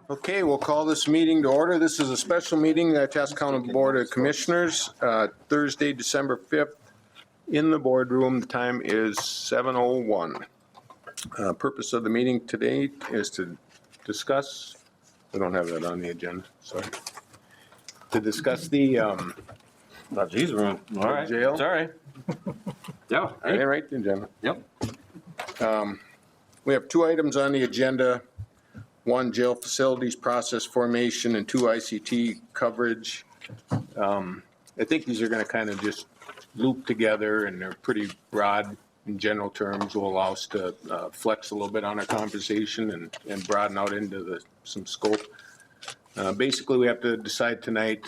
Okay, we'll call this meeting to order. This is a special meeting of the Itasca County Board of Commissioners, Thursday, December 5th, in the boardroom. The time is 7:01. Purpose of the meeting today is to discuss, we don't have that on the agenda, sorry, to discuss the Geez, room. All right. jail. It's all right. Yeah. I didn't write the agenda. Yep. We have two items on the agenda. One, jail facilities process formation, and two, ICT coverage. I think these are going to kind of just loop together, and they're pretty broad in general terms, will allow us to flex a little bit on our conversation and broaden out into some scope. Basically, we have to decide tonight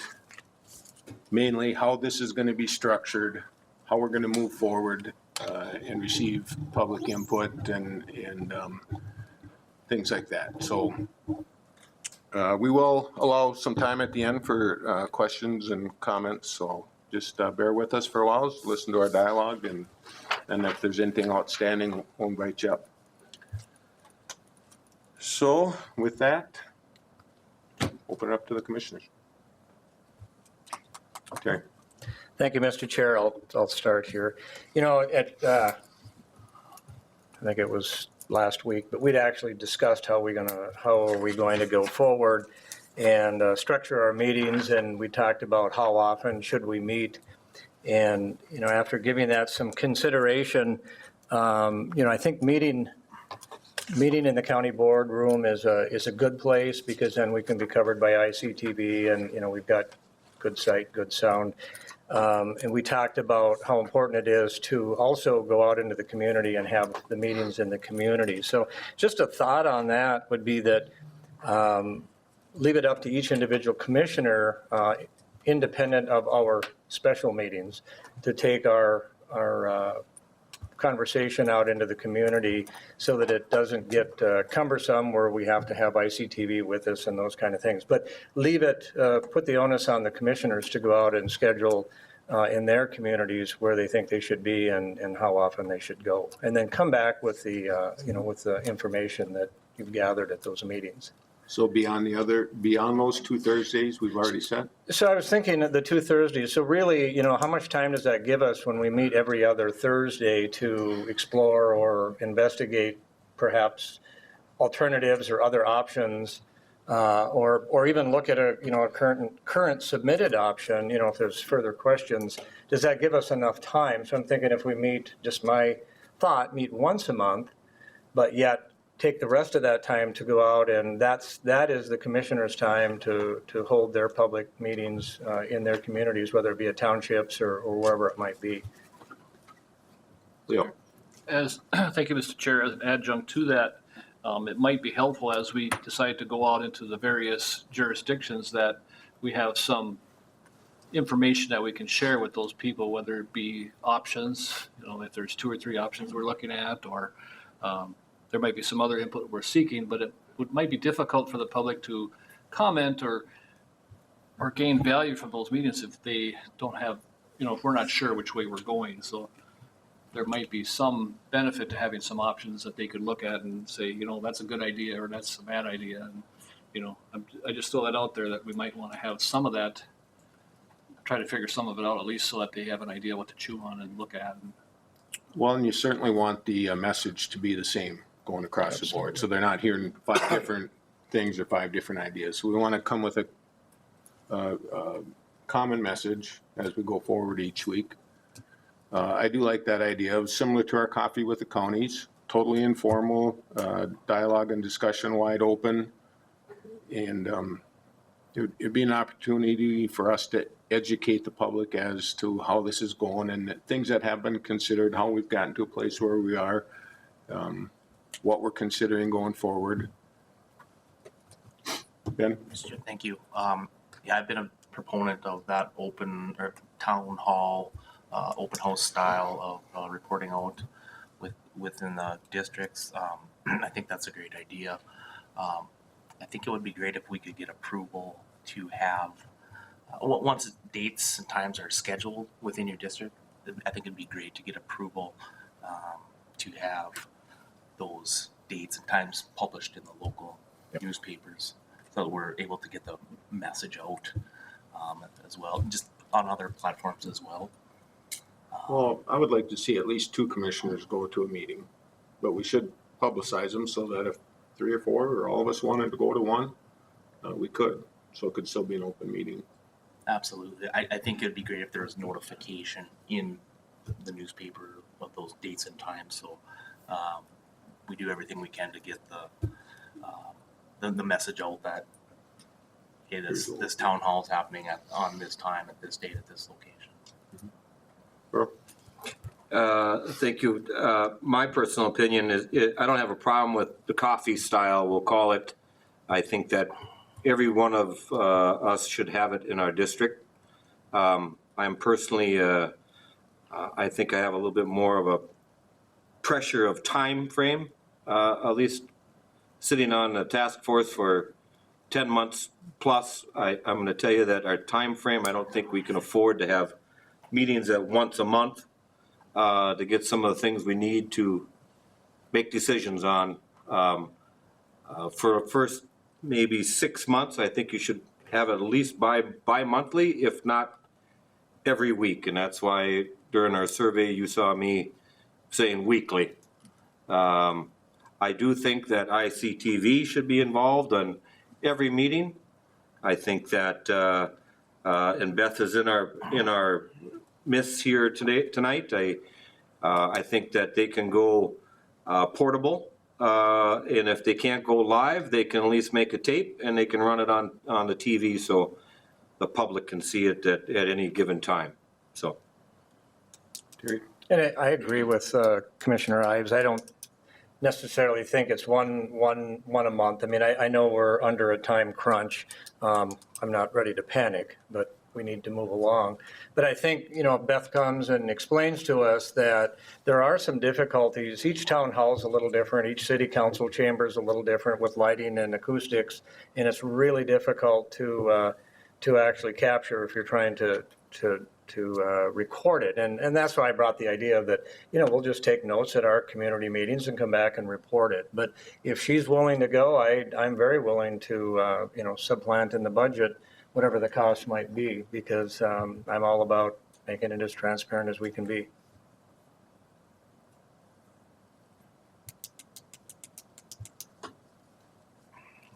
mainly how this is going to be structured, how we're going to move forward and receive public input and things like that. So we will allow some time at the end for questions and comments. So just bear with us for a while, listen to our dialogue, and if there's anything outstanding, we'll invite you up. So with that, open it up to the commissioners. Okay. Thank you, Mr. Chair. I'll start here. You know, I think it was last week, but we'd actually discussed how are we going to go forward and structure our meetings, and we talked about how often should we meet. And you know, after giving that some consideration, you know, I think meeting in the county board room is a good place, because then we can be covered by ICTV, and you know, we've got good sight, good sound. And we talked about how important it is to also go out into the community and have the meetings in the community. So just a thought on that would be that leave it up to each individual commissioner, independent of our special meetings, to take our conversation out into the community so that it doesn't get cumbersome where we have to have ICTV with us and those kind of things. But leave it, put the onus on the commissioners to go out and schedule in their communities where they think they should be and how often they should go. And then come back with the, you know, with the information that you've gathered at those meetings. So beyond those 2 Thursdays we've already set? So I was thinking of the 2 Thursdays. So really, you know, how much time does that give us when we meet every other Thursday to explore or investigate perhaps alternatives or other options, or even look at a current submitted option, you know, if there's further questions? Does that give us enough time? So I'm thinking if we meet, just my thought, meet once a month, but yet take the rest of that time to go out, and that is the commissioner's time to hold their public meetings in their communities, whether it be at townships or wherever it might be. Leo. Thank you, Mr. Chair. As an adjunct to that, it might be helpful as we decide to go out into the various jurisdictions that we have some information that we can share with those people, whether it be options, you know, if there's 2 or 3 options we're looking at, or there might be some other input we're seeking, but it might be difficult for the public to comment or gain value from those meetings if they don't have, you know, if we're not sure which way we're going. So there might be some benefit to having some options that they could look at and say, you know, that's a good idea or that's a bad idea. And, you know, I just throw that out there that we might want to have some of that, try to figure some of it out at least so that they have an idea what to chew on and look at. Well, and you certainly want the message to be the same going across the board, so they're not hearing 5 different things or 5 different ideas. So we want to come with a common message as we go forward each week. I do like that idea. It was similar to our coffee with the counties, totally informal, dialogue and discussion wide open, and it'd be an opportunity for us to educate the public as to how this is going and things that have been considered, how we've gotten to a place where we are. what we're considering going forward. Ben? Mr. Thank you. Yeah, I've been a proponent of that open or town hall, open house style of reporting out within the districts. I think that's a great idea. I think it would be great if we could get approval to have, once dates and times are scheduled within your district, I think it'd be great to get approval to have those dates and times published in the local newspapers, so that we're able to get the message out as well, just on other platforms as well. Well, I would like to see at least 2 commissioners go to a meeting, but we should publicize them so that if 3 or 4 or all of us wanted to go to one, we could. So it could still be an open meeting. Absolutely. I think it'd be great if there was notification in the newspaper of those dates and times. So we do everything we can to get the message out that, hey, this town hall is happening on this time, at this date, at this location. Thank you. My personal opinion is, I don't have a problem with the coffee style, we'll call it. I think that every one of us should have it in our district. I'm personally, I think I have a little bit more of a pressure of time frame, at least sitting on the task force for 10 months plus. I'm going to tell you that our time frame, I don't think we can afford to have meetings at once a month to get some of the things we need to make decisions on. For the first maybe 6 months, I think you should have at least bi-monthly, if not every week. And that's why during our survey, you saw me saying weekly. I do think that ICTV should be involved on every meeting. I think that, and Beth is in our midst here tonight. I think that they can go portable, and if they can't go live, they can at least make a tape and they can run it on the TV so the public can see it at any given time. So. Terry? And I agree with Commissioner Ives. I don't necessarily think it's one a month. I mean, I know we're under a time crunch. I'm not ready to panic, but we need to move along. But I think, Beth comes and explains to us that there are some difficulties. Each town hall is a little different. Each city council chamber is a little different with lighting and acoustics. And it's really difficult to actually capture if you're trying to record it. And that's why I brought the idea that, we'll just take notes at our community meetings and come back and report it. But if she's willing to go, I'm very willing to, supplant in the budget whatever the cost might be, because I'm all about making it as transparent as we can be.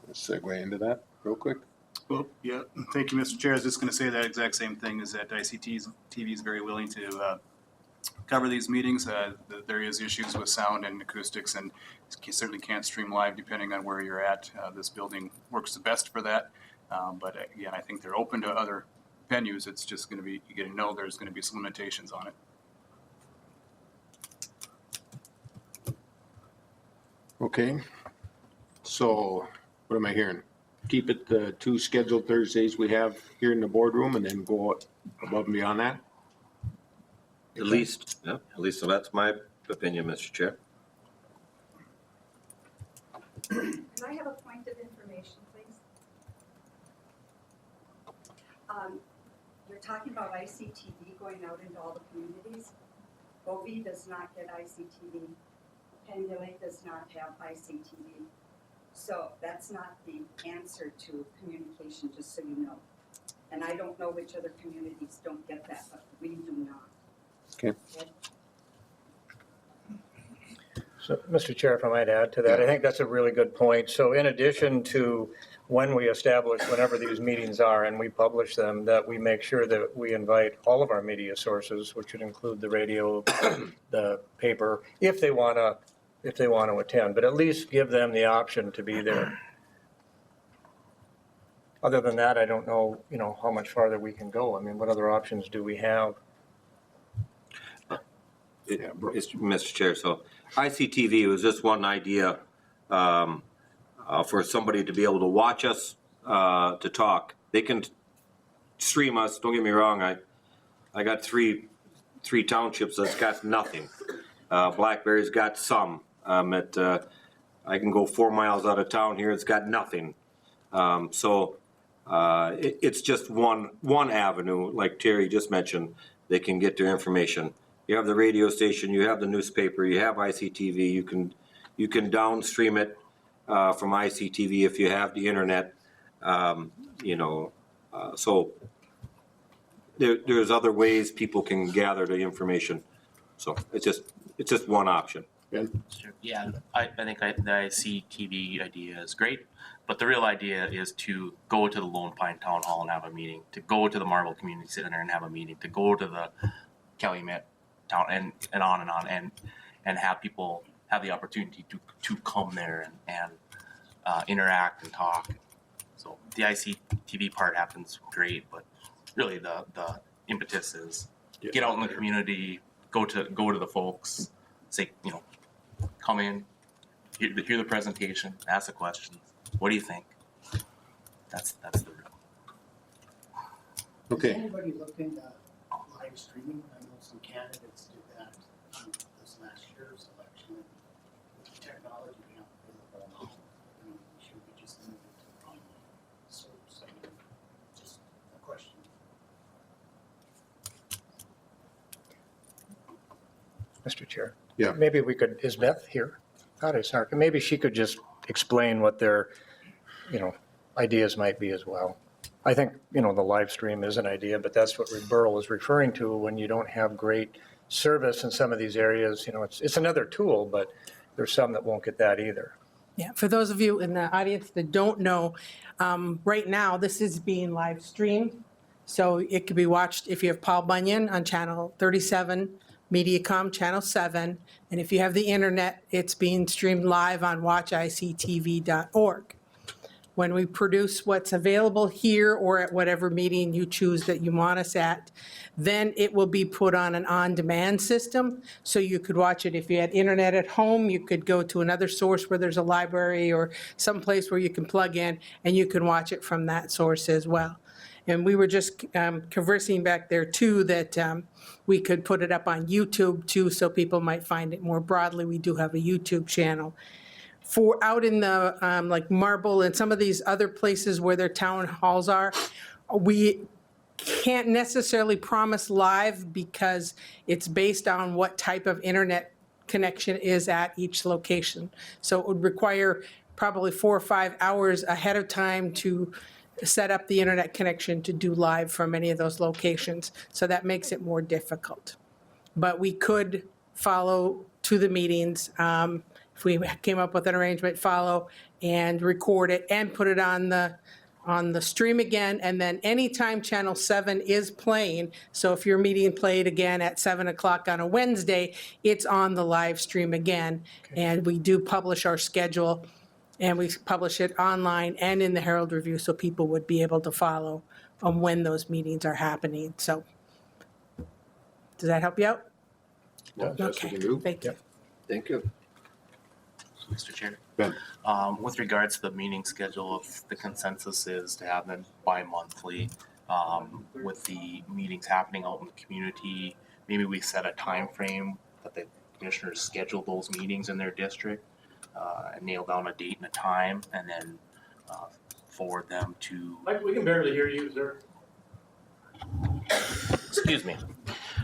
Let's segue into that real quick. Well, yeah, thank you, Mr. Chair. I was just going to say that exact same thing, is that ICTV is very willing to cover these meetings. There is issues with sound and acoustics, and you certainly can't stream live depending on where you're at. This building works the best for that. But again, I think they're open to other venues. It's just going to be, you got to know there's going to be some limitations on it. Okay. So what am I hearing? Keep it the 2 scheduled Thursdays we have here in the boardroom and then go above and beyond that? At least, so that's my opinion, Mr. Chair. Can I have a point of information, please? You're talking about ICTV going out into all the communities. Bovee does not get ICTV. Pendulate does not have ICTV. So that's not the answer to communication, just so you know. And I don't know which other communities don't get that, but we do not. Okay. So, Mr. Chair, if I might add to that, I think that's a really good point. So in addition to when we establish whenever these meetings are and we publish them, that we make sure that we invite all of our media sources, which would include the radio, the paper, if they want to attend, but at least give them the option to be there. Other than that, I don't know, how much farther we can go. I mean, what other options do we have? Mr. Chair, so ICTV was just one idea for somebody to be able to watch us to talk. They can stream us. Don't get me wrong. I got three townships that's got nothing. Blackberry's got some. I can go 4 miles out of town here. It's got nothing. It's just one avenue, like Terry just mentioned. They can get their information. You have the radio station. You have the newspaper. You have ICTV. You can downstream it from ICTV if you have the internet. So there's other ways people can gather the information. So it's just one option. Sure. Yeah, I think the ICTV idea is great, but the real idea is to go to the Lone Pine Town Hall and have a meeting, to go to the Marble Community Center and have a meeting, to go to the Calumet Town and on, and have people have the opportunity to come there and interact and talk. So the ICTV part happens great, but really the impetus is get out in the community, go to the folks, say, come in, hear the presentation, ask the questions. What do you think? That's the real. Okay. Has anybody looked into live streaming? I know some candidates did that this last year's election. With the technology we have available now, should we just limit it to online source? Just a question. Mr. Chair. Yeah. Maybe we could, is Beth here? Maybe she could just explain what their, ideas might be as well. I think, the live stream is an idea, but that's what Burl is referring to when you don't have great service in some of these areas. It's another tool, but there's some that won't get that either. Yeah, for those of you in the audience that don't know, right now this is being live streamed. So it could be watched if you have Paul Bunyan on channel 37, Mediacom channel 7, and if you have the internet, it's being streamed live on watchictv.org. When we produce what's available here or at whatever meeting you choose that you want us at, then it will be put on an on-demand system. So you could watch it if you had internet at home, you could go to another source where there's a library or someplace where you can plug in and you can watch it from that source as well. And we were just conversing back there too that we could put it up on YouTube too, so people might find it more broadly. We do have a YouTube channel. For out in the like Marble and some of these other places where their town halls are, we can't necessarily promise live because it's based on what type of internet connection is at each location. So it would require probably 4 or 5 hours ahead of time to set up the internet connection to do live from any of those locations. So that makes it more difficult. But we could follow to the meetings. If we came up with an arrangement, follow and record it and put it on the stream again. And then anytime channel 7 is playing, so if your meeting played again at 7 o'clock on a Wednesday, it's on the live stream again. Okay. And we do publish our schedule. And we publish it online and in the Herald Review so people would be able to follow on when those meetings are happening. So does that help you out? Yeah, that's what we do. Thank you. Thank you. Mr. Chair. Ben. With regards to the meeting schedule, if the consensus is to have them bi-monthly, with the meetings happening out in the community, maybe we set a time frame that the commissioners schedule those meetings in their district, and nail down a date and a time, and then forward them to. Mike, we can barely hear you, sir. Excuse me.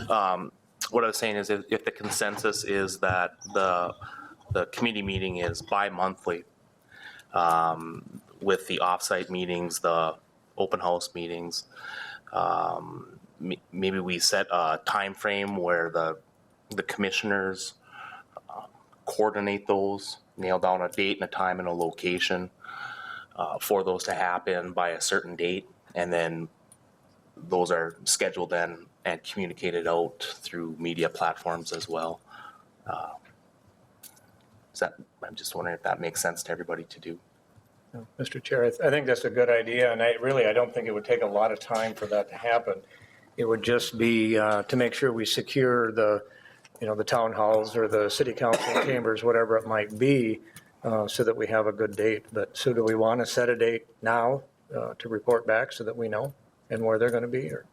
What I was saying is if the consensus is that the committee meeting is bi-monthly, with the offsite meetings, the open house meetings, maybe we set a time frame where the commissioners coordinate those, nail down a date and a time and a location for those to happen by a certain date, and then those are scheduled then and communicated out through media platforms as well. I'm just wondering if that makes sense to everybody to do. Mr. Chair, I think that's a good idea, and I don't think it would take a lot of time for that to happen. It would just be to make sure we secure the the town halls or the city council chambers, whatever it might be, so that we have a good date. But so do we want to set a date now to report back so that we know and where they're going to be? Or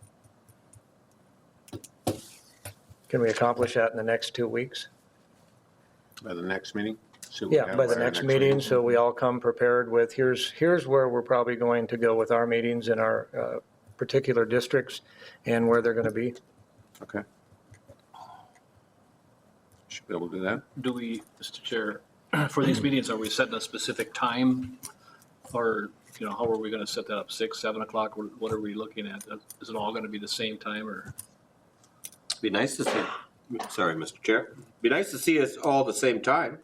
can we accomplish that in the next 2 weeks? By the next meeting? See what we Yeah, have by the our next meeting, so we all come prepared with, here's where we're probably going to go with our meetings in our particular districts and where they're going to be. Okay. Should be able to do that. Do we, Mr. Chair, for these meetings, are we setting a specific time? Or, how are we gonna set that up? 6, 7 o'clock? What are we looking at? Is it all gonna be the same time or? Be nice to see, sorry, Mr. Chair. Be nice to see us all at the same time.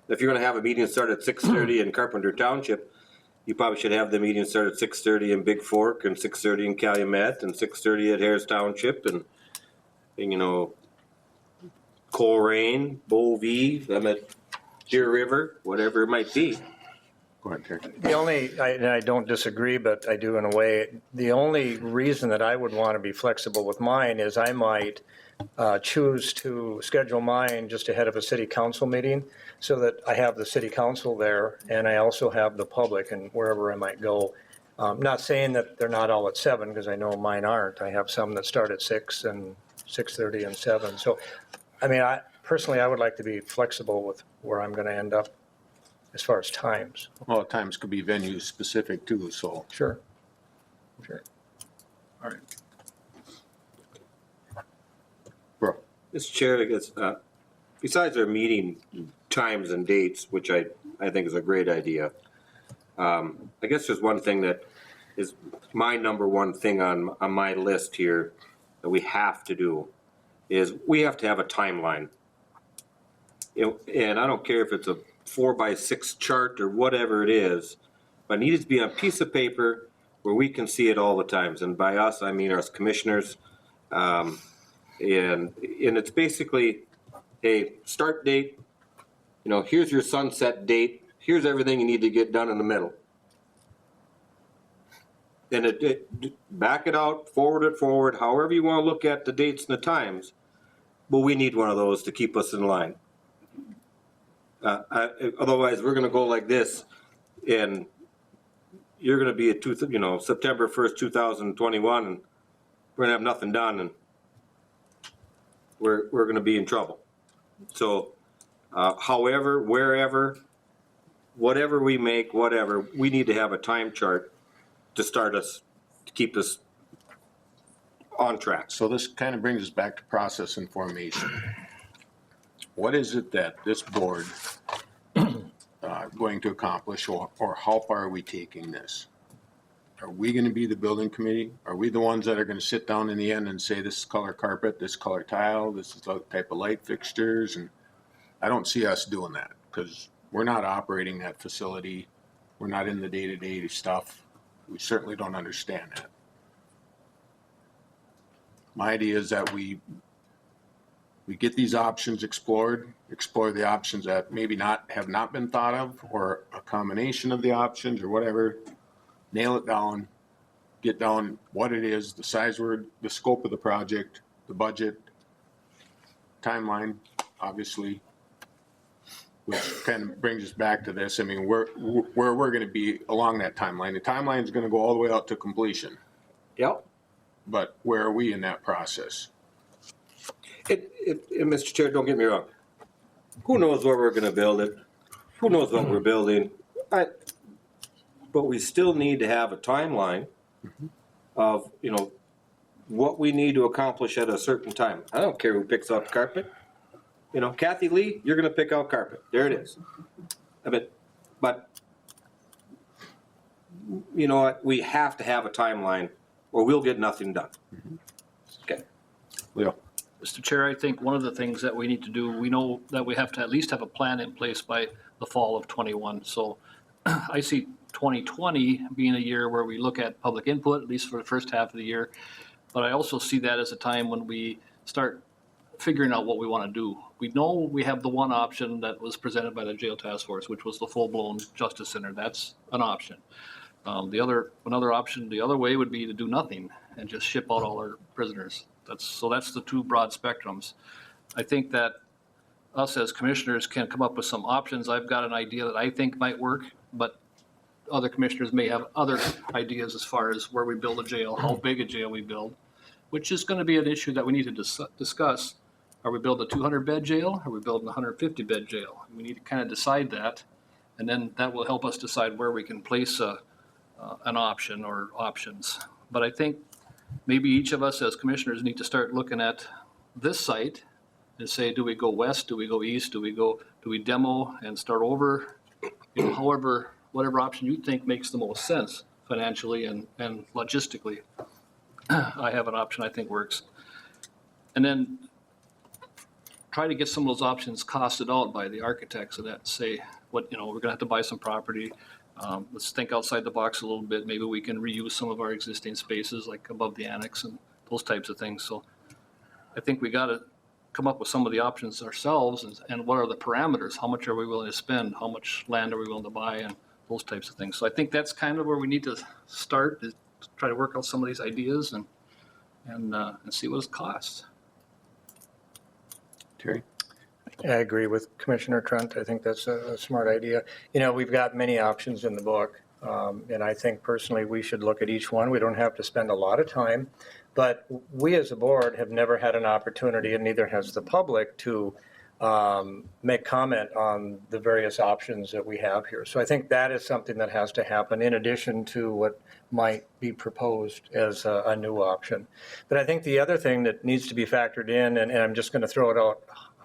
If you're gonna have a meeting start at 6:30 in Carpenter Township, you probably should have the meeting start at 6:30 in Big Fork and 6:30 in Calumet and 6:30 at Harris Township and Coleraine, Bovee, I'm at Deer River, whatever it might be. Go ahead, Terry. The only, and I don't disagree, but I do in a way, the only reason that I would want to be flexible with mine is I might choose to schedule mine just ahead of a city council meeting so that I have the city council there and I also have the public and wherever I might go. Not saying that they're not all at 7 because I know mine aren't. I have some that start at 6 and 6:30 and 7. So, I mean, personally, I would like to be flexible with where I'm going to end up as far as times. Well, at times could be venue specific too, so. Sure. All right. Bro. Mr. Chair, I guess, besides our meeting times and dates, which I think is a great idea, I guess there's one thing that is my number one thing on my list here that we have to do is we have to have a timeline. And I don't care if it's a 4x6 chart or whatever it is, but it needs to be on a piece of paper where we can see it all the times. And by us, I mean us commissioners. And it's basically a start date, here's your sunset date, here's everything you need to get done in the middle. And back it out, forward it forward, however you want to look at the dates and the times. But we need one of those to keep us in line. Otherwise, we're going to go like this, and you're going to be at September 1st, 2021, and we're going to have nothing done, and we're going to be in trouble. So, however, wherever, whatever we make, whatever, we need to have a time chart to start us, to keep us on track. So this kind of brings us back to process and formation. What is it that this board going to accomplish, or how far are we taking this? Are we going to be the building committee? Are we the ones that are going to sit down in the end and say this is color carpet, this color tile, this is the type of light fixtures? And I don't see us doing that because we're not operating that facility. We're not in the day-to-day stuff. We certainly don't understand that. My idea is that we get these options explored, explore the options that maybe have not been thought of, or a combination of the options or whatever, nail it down, get down what it is, the size word, the scope of the project, the budget, timeline, obviously, which kind of brings us back to this. I mean, where we're going to be along that timeline. The timeline is going to go all the way out to completion. Yep. But where are we in that process? Mr. Chair, don't get me wrong. Who knows where we're going to build it? Who knows what we're building? But we still need to have a timeline of, what we need to accomplish at a certain time. I don't care who picks out carpet. Kathy Lee, you're going to pick out carpet. There it is. But you know what? We have to have a timeline or we'll get nothing done. Okay. Leo. Mr. Chair, I think one of the things that we need to do, we know that we have to at least have a plan in place by the fall of 21. So I see 2020 being a year where we look at public input, at least for the first half of the year. But I also see that as a time when we start figuring out what we want to do. We know we have the one option that was presented by the jail task force, which was the full-blown justice center. That's an option. Another option, the other way would be to do nothing and just ship out all our prisoners. That's the two broad spectrums. I think that us as commissioners can come up with some options. I've got an idea that I think might work, but other commissioners may have other ideas as far as where we build a jail, how big a jail we build, which is going to be an issue that we need to discuss. Are we building a 200-bed jail? Are we building a 150-bed jail? We need to kind of decide that, and then that will help us decide where we can place an option or options. But I think maybe each of us as commissioners need to start looking at this site and say, do we go west? Do we go east? Do we demo and start over? You know, however, whatever option you think makes the most sense financially and logistically. I have an option I think works. And then try to get some of those options costed out by the architects of that. Say, we're gonna have to buy some property. Let's think outside the box a little bit. Maybe we can reuse some of our existing spaces like above the annex and those types of things. So I think we gotta come up with some of the options ourselves and what are the parameters? How much are we willing to spend? How much land are we willing to buy and those types of things. So I think that's kind of where we need to start, is to try to work out some of these ideas and see what it costs. Terry? I agree with Commissioner Trent. I think that's a smart idea. We've got many options in the book, and I think personally we should look at each one. We don't have to spend a lot of time, but we as a board have never had an opportunity, and neither has the public, to make comment on the various options that we have here. So I think that is something that has to happen in addition to what might be proposed as a new option. But I think the other thing that needs to be factored in, and I'm just going to throw it out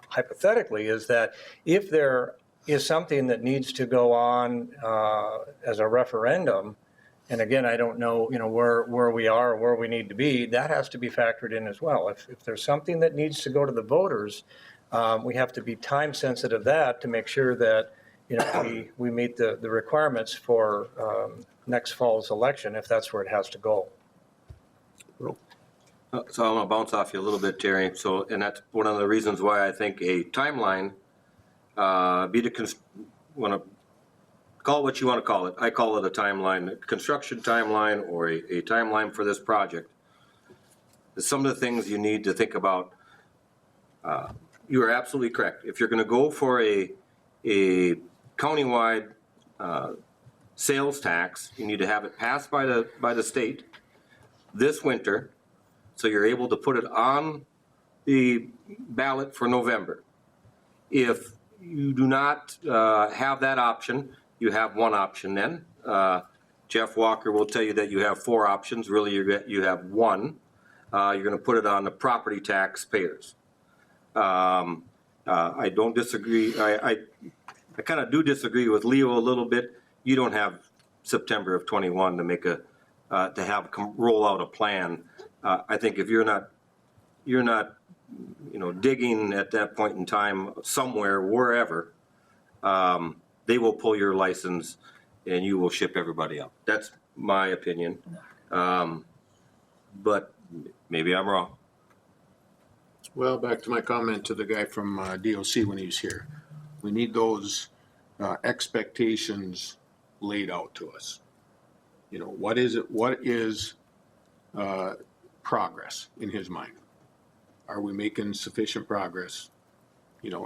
hypothetically, is that if there is something that needs to go on as a referendum, and again, I don't know, where we are or where we need to be, that has to be factored in as well. If there's something that needs to go to the voters, we have to be time sensitive that to make sure that we meet the requirements for next fall's election, if that's where it has to go. So I'm gonna bounce off you a little bit, Terry. And that's one of the reasons why I think a timeline, want to call it what you want to call it. I call it a timeline, a construction timeline, or a timeline for this project. Some of the things you need to think about. You are absolutely correct. If you're going to go for a countywide sales tax, you need to have it passed by the state this winter, so you're able to put it on the ballot for November. If you do not have that option, you have one option then. Jeff Walker will tell you that you have 4 options. Really, you have one. You're going to put it on the property taxpayers. I don't disagree. I kind of do disagree with Leo a little bit. You don't have September of 21 to make roll out a plan. I think if you're not digging at that point in time somewhere, wherever, they will pull your license and you will ship everybody out. That's my opinion. But maybe I'm wrong. Well, back to my comment to the guy from DOC when he was here. We need those expectations laid out to us. What is progress in his mind? Are we making sufficient progress?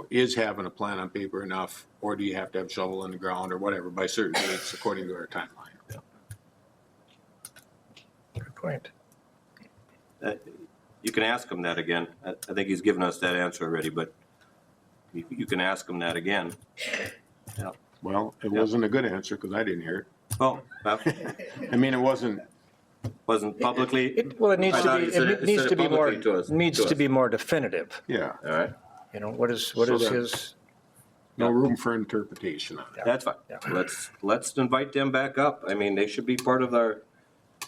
Is having a plan on paper enough, or do you have to have shovel in the ground or whatever by certain dates according to our timeline? Yeah. Good point. You can ask him that again. I think he's given us that answer already, but you can ask him that again. Yeah. Well, it wasn't a good answer because I didn't hear it. Oh, well, I mean, it wasn't publicly. It needs I to thought be. he said It needs to be more. publicly to us. Needs to be more definitive. Yeah. All right, What is So that- his? No room for interpretation on it. that's fine. Yeah. Let's invite them back up. I mean, they should be part of our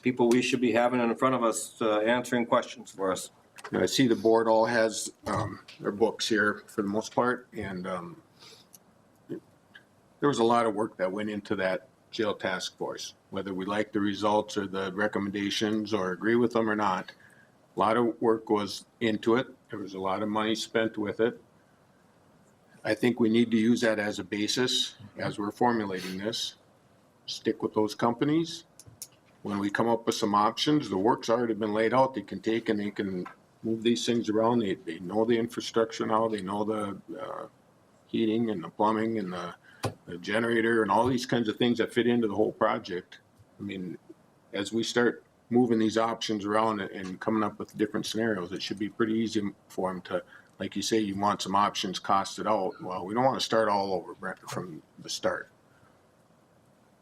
people we should be having in front of us answering questions for us. I see the board all has their books here for the most part, and there was a lot of work that went into that jail task force. Whether we like the results or the recommendations or agree with them or not, a lot of work was into it. There was a lot of money spent with it. I think we need to use that as a basis as we're formulating this. Stick with those companies. When we come up with some options, the work's already been laid out. They can take and they can move these things around. They know the infrastructure now, they know the heating and the plumbing and the generator and all these kinds of things that fit into the whole project. I mean, as we start moving these options around and coming up with different scenarios, it should be pretty easy for them to, like you say, you want some options costed out. Well, we don't want to start all over, Brent, from the start.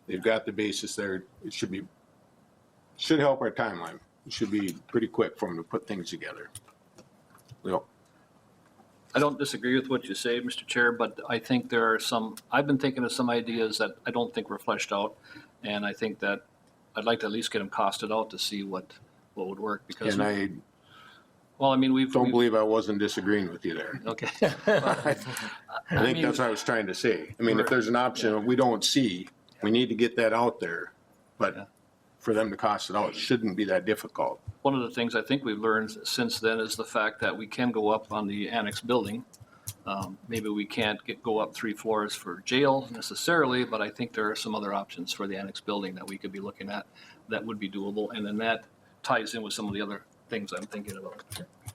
They've got the basis there. It should help our timeline. It should be pretty quick for them to put things together. Well, I don't disagree with what you say, Mr. Chair, but I think there are I've been thinking of some ideas that I don't think were fleshed out. And I think that I'd like to at least get them costed out to see what would work, because. and I Well, I mean, don't believe I wasn't disagreeing with you there. Okay. I think that's what I was trying to say. I mean, if there's an option we don't see, we need to get that out there. But for them to cost it out, it shouldn't be that difficult. One of the things I think we've learned since then is the fact that we can go up on the annex building. Maybe we can't go up 3 floors for jail necessarily, but I think there are some other options for the annex building that we could be looking at that would be doable. And then that ties in with some of the other things I'm thinking about.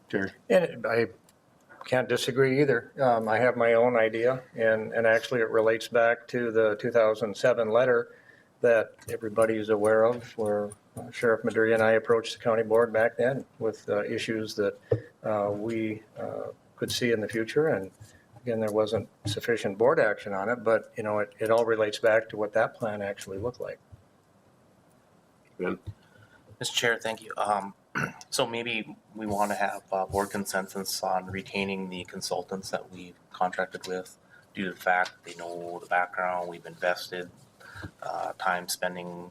Terry? And I can't disagree either. I have my own idea, and actually it relates back to the 2007 letter that everybody's aware of, where Sheriff Madria and I approached the county board back then with issues that we could see in the future. And again, there wasn't sufficient board action on it, but you know, it all relates back to what that plan actually looked like. Ben? Mr. Chair, thank you. So maybe we want to have board consensus on retaining the consultants that we've contracted with due to the fact they know the background, we've invested time spending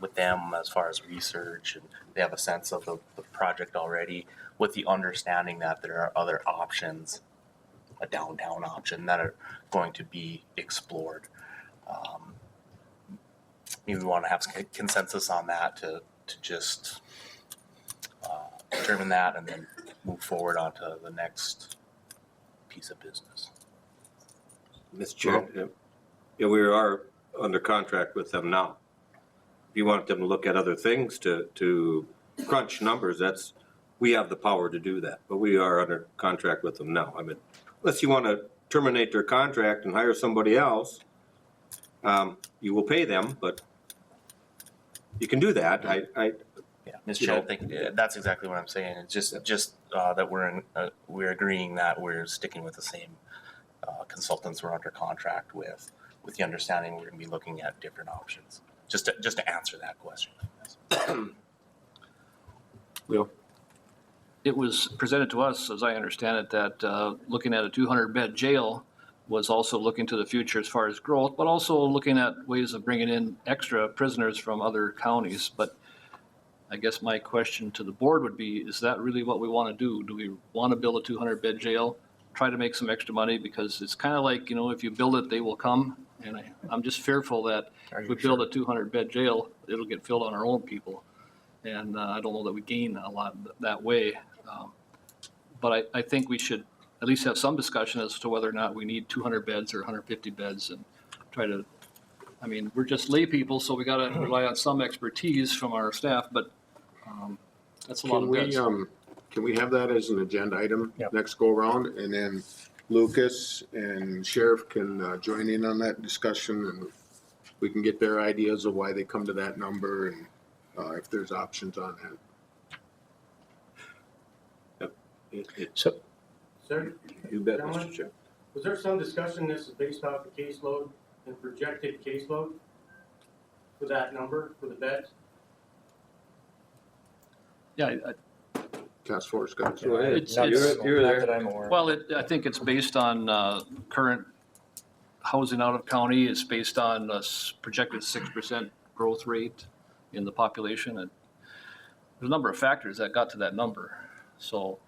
with them as far as research, and they have a sense of the project already, with the understanding that there are other options, a downtown option, that are going to be explored. Maybe we want to have some consensus on that to just determine that and then move forward onto the next piece of business. Mr. Chair, yeah, we are under contract with them now. If you want them to look at other things to crunch numbers, we have the power to do that, but we are under contract with them now. I mean, unless you want to terminate their contract and hire somebody else, you will pay them, but you can do that. Yeah, Mr. Chair, I think that's exactly what I'm saying. It's just that we're agreeing that we're sticking with the same consultants we're under contract with the understanding we're going to be looking at different options. Just to answer that question. Will? It was presented to us, as I understand it, that looking at a 200-bed jail was also looking to the future as far as growth, but also looking at ways of bringing in extra prisoners from other counties. But I guess my question to the board would be, is that really what we want to do? Do we want to build a 200-bed jail, try to make some extra money? Because it's kind of like, if you build it, they will come. And I'm just fearful that if we build a 200-bed jail, it'll get filled on our own people. And I don't know that we gain a lot that way. But I think we should at least have some discussion as to whether or not we need 200 beds or 150 beds, and try to, we're just lay people, so we got to rely on some expertise from our staff, but that's a lot of beds. Can we have that as an agenda item Yep. next go around, and then Lucas and Sheriff can join in on that discussion, and we can get their ideas of why they come to that number, and if there's options on that. So, Sir, You bet, Mr. Chair. was there some discussion this is based off the caseload and projected caseload for that number, for the beds? Yeah, Task force guys. Go ahead. It's- not it's- that- You're not there. that I'm aware. well, I think it's based on current housing out of county. It's based on a projected 6% growth rate in the population. And there's a number of factors that got to that number. So,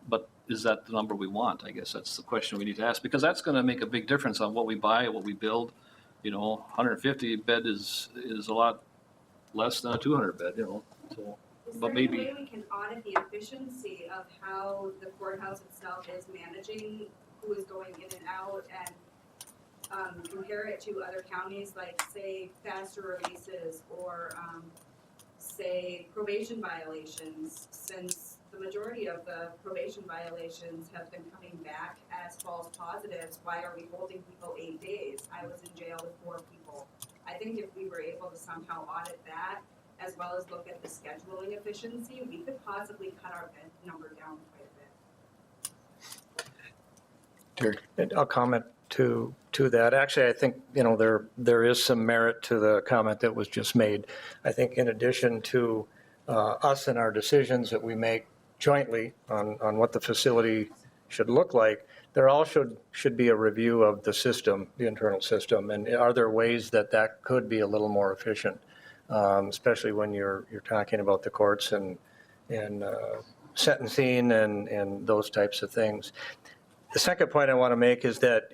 but is that the number we want? I guess that's the question we need to ask, because that's going to make a big difference on what we buy, what we build. 150 bed is a lot less than a 200 bed, so. Is But there any maybe- way we can audit the efficiency of how the courthouse itself is managing who is going in and out, and compare it to other counties, like say faster releases or say probation violations, since the majority of the probation violations have been coming back as false positives. Why are we holding people 8 days? I was in jail with 4 people. I think if we were able to somehow audit that, as well as look at the scheduling efficiency, we could possibly cut our bed number down quite a bit. And I'll comment to that. Actually, I think, there is some merit to the comment that was just made. I think in addition to us and our decisions that we make jointly on what the facility should look like, there also should be a review of the system, the internal system, and are there ways that could be a little more efficient, especially when you're talking about the courts and sentencing and those types of things. The second point I want to make is that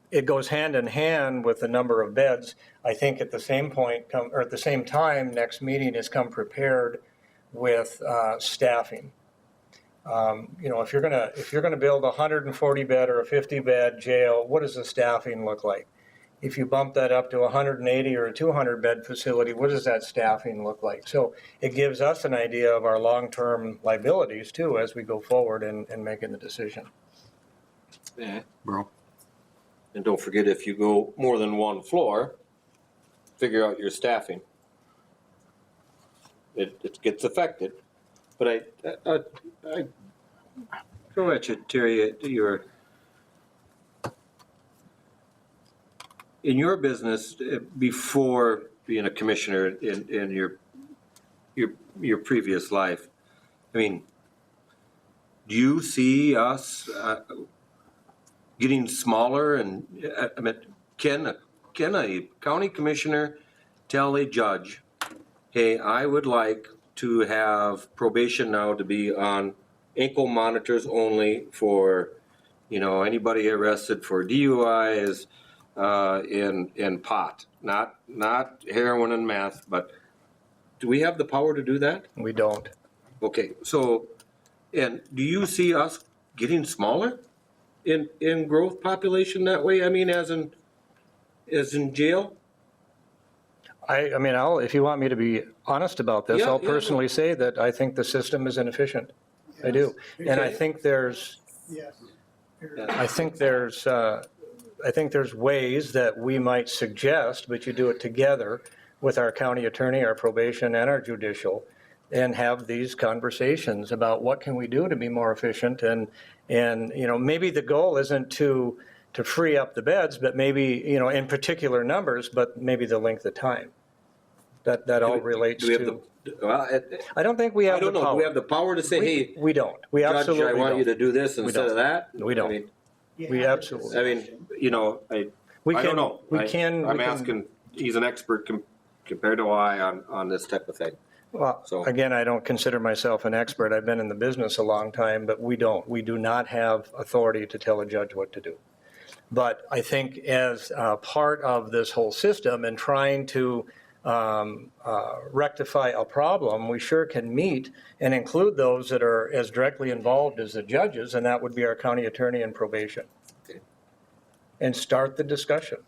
it goes hand in hand with the number of beds. I think at the same point, or at the same time, next meeting is come prepared with staffing. If you're gonna build a 140 bed or a 50 bed jail, what does the staffing look like? If you bump that up to 180 or a 200 bed facility, what does that staffing look like? So it gives us an idea of our long-term liabilities too as we go forward and making the decision. Yeah. Bro. And don't forget, if you go more than one floor, figure out your staffing. It gets affected. But I throw at you, Terry, in your business, before being a commissioner in your previous life, I mean, do you see us getting smaller? And I mean, can a county commissioner tell a judge, hey, I would like to have probation now to be on ankle monitors only for, anybody arrested for DUIs in pot, not heroin and meth, but do we have the power to do that? We don't. Okay, so, and do you see us getting smaller in growth population that way? I mean, as in jail? I mean, if you want me to be honest about this, Yeah, I'll yeah, personally say that I think the system is inefficient. I do. And I Okay. think there's Yes. I think there's ways that we might suggest, but you do it together with our county attorney, our probation, and our judicial, and have these conversations about what can we do to be more efficient. And maybe the goal isn't to free up the beds, but maybe, in particular numbers, but maybe the length of time. That all relates Do we have to. well, I don't think we have I don't the know, power. do we have the power to say, hey, We don't. We Judge, absolutely I want you to don't. do this instead of that? We don't. I mean, We absolutely. I mean, We I can, don't know. We can. I'm asking, he's an expert compared to I on this type of thing. Well, So- again, I don't consider myself an expert. I've been in the business a long time, but we don't. We do not have authority to tell a judge what to do. But I think as part of this whole system and trying to rectify a problem, we sure can meet and include those that are as directly involved as the judges, and that would be our county attorney and probation. Okay. And start the discussion.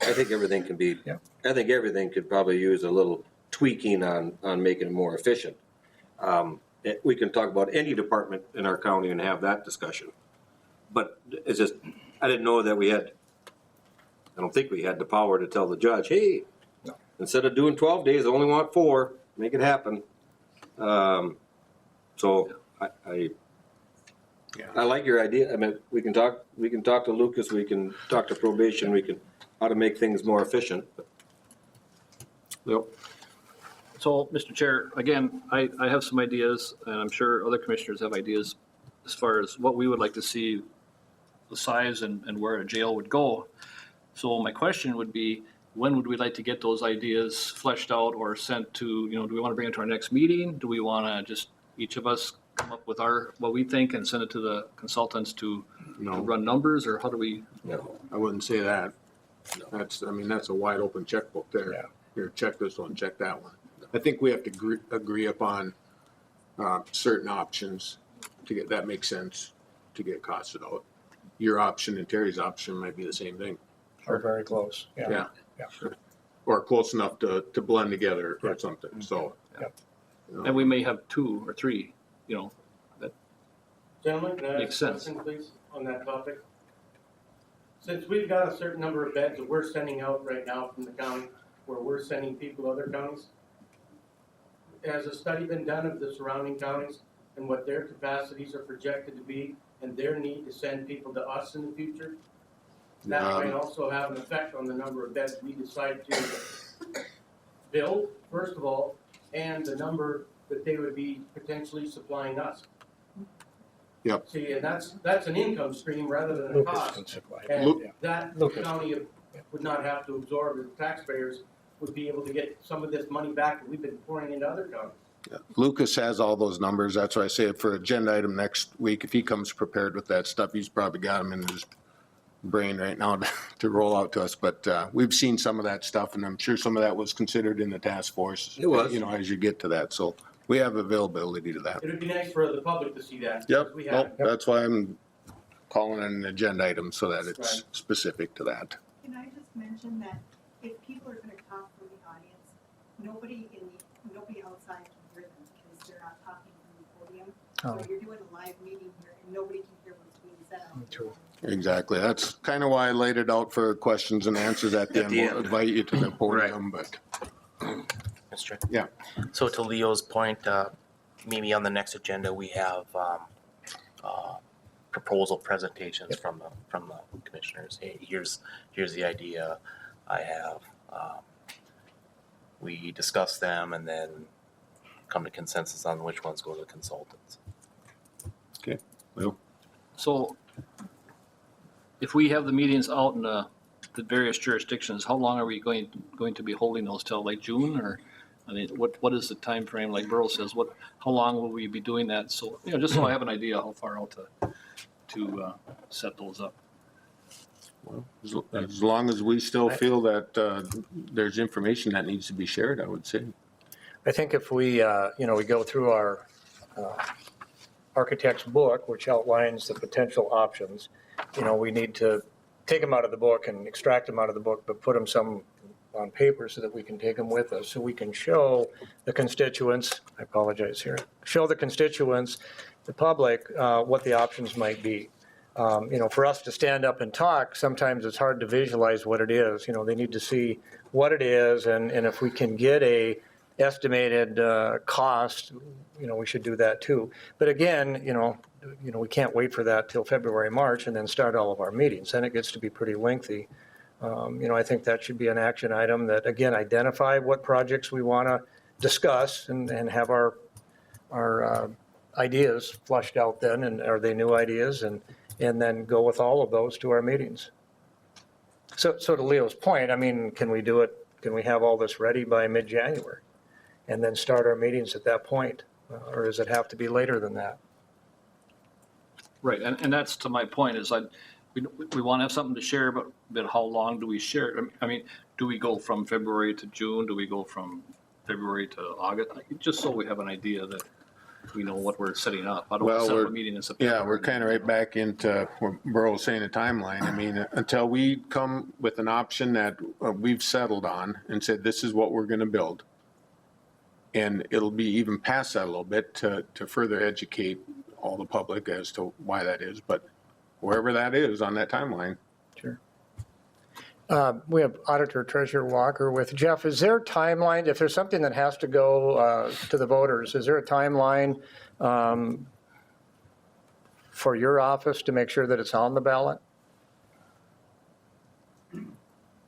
I think everything can be, Yeah. I think everything could probably use a little tweaking on making it more efficient. We can talk about any department in our county and have that discussion. But it's just, I didn't know that I don't think we had the power to tell the judge, hey, No. instead of doing 12 days, I only want 4, make it happen. So I like your idea. I mean, we can talk to Lucas, we can talk to probation, we can, how to make things more efficient. Yep. So, Mr. Chair, again, I have some ideas, and I'm sure other commissioners have ideas as far as what we would like to see, the size and where a jail would go. So my question would be, when would we like to get those ideas fleshed out or sent to, do we want to bring it to our next meeting? Do we want to just, each of us come up with what we think and send it to the consultants to run numbers, or how do we? No. I wouldn't say that. That's a wide open checkbook there. Yeah. Here, check this one, check that one. I think we have to agree upon certain options to get, that makes sense, to get costed out. Your option and Terry's option might be the same thing. Or very close. Yeah. Yeah. Or close enough to blend together or something, so. Yeah. you know. And we may have 2 or 3, Gentlemen, can I Makes ask a sense. question, please, on that topic? Since we've got a certain number of beds that we're sending out right now from the county, where we're sending people to other counties, has a study been done of the surrounding counties and what their capacities are projected to be and their need to send people to us in the future? That might also have an effect on the number of beds we decide to build, first of all, and the number that they would be potentially supplying us. Yep. See, and that's an income stream rather than a Lucas cost. can supply. And Lu- that the Lucas. county would not have to absorb, the taxpayers would be able to get some of this money back that we've been pouring into other counties. Lucas has all those numbers. That's why I say for agenda item next week, if he comes prepared with that stuff, he's probably got them in his brain right now to roll out to us. But we've seen some of that stuff, and I'm sure some of that was considered in the task force. It was. You know, as you get to that. So we have availability to that. It would be nice for the public to see that. Yep, We nope, have, that's why I'm calling it an agenda item so that it's Right. specific to that. Can I just mention that if people are gonna talk from the audience, nobody outside can hear them because they're not talking from the podium. So you're doing a live meeting here and nobody can hear what's being said out True. there. Exactly. That's kind of why I laid it out for questions and answers at the At end. the We'll end. invite you to the podium, but Mr. Chair. yeah. So to Leo's point, maybe on the next agenda, we have proposal presentations from the commissioners. Hey, here's the idea I have. We discuss them and then come to consensus on which ones go to the consultants. Okay. Well, So if we have the meetings out in the various jurisdictions, how long are we going to be holding those till, like June, or, I mean, what is the time frame? Like Burl says, how long will we be doing that? So, you know, just so I have an idea how far out to set those up. as long as we still feel that there's information that needs to be shared, I would say. I think if we, we go through our architect's book, which outlines the potential options, we need to take them out of the book and extract them out of the book, but put them some on paper so that we can take them with us, so we can show the constituents, I apologize here, show the constituents, the public, what the options might be. For us to stand up and talk, sometimes it's hard to visualize what it is. They need to see what it is, and if we can get a estimated cost, we should do that too. But again, we can't wait for that till February, March, and then start all of our meetings. Then it gets to be pretty lengthy. I think that should be an action item that, again, identify what projects we want to discuss and have our ideas flushed out then, and are they new ideas, and then go with all of those to our meetings. So to Leo's point, I mean, can we do it, can we have all this ready by mid-January? And then start our meetings at that point? Or does it have to be later than that? Right, and that's to my point, is we want to have something to share, but how long do we share it? I mean, do we go from February to June? Do we go from February to August? Just so we have an idea that we know what we're setting up. I don't want to set up a meeting in September. Yeah, we're kind of right back into what Burl was saying, a timeline. I mean, until we come with an option that we've settled on and said, this is what we're going to build. And it'll be even past that a little bit to further educate all the public as to why that is. But wherever that is on that timeline. Sure. We have Auditor Treasurer Walker with Jeff. Is there a timeline, if there's something that has to go to the voters, is there a timeline for your office to make sure that it's on the ballot?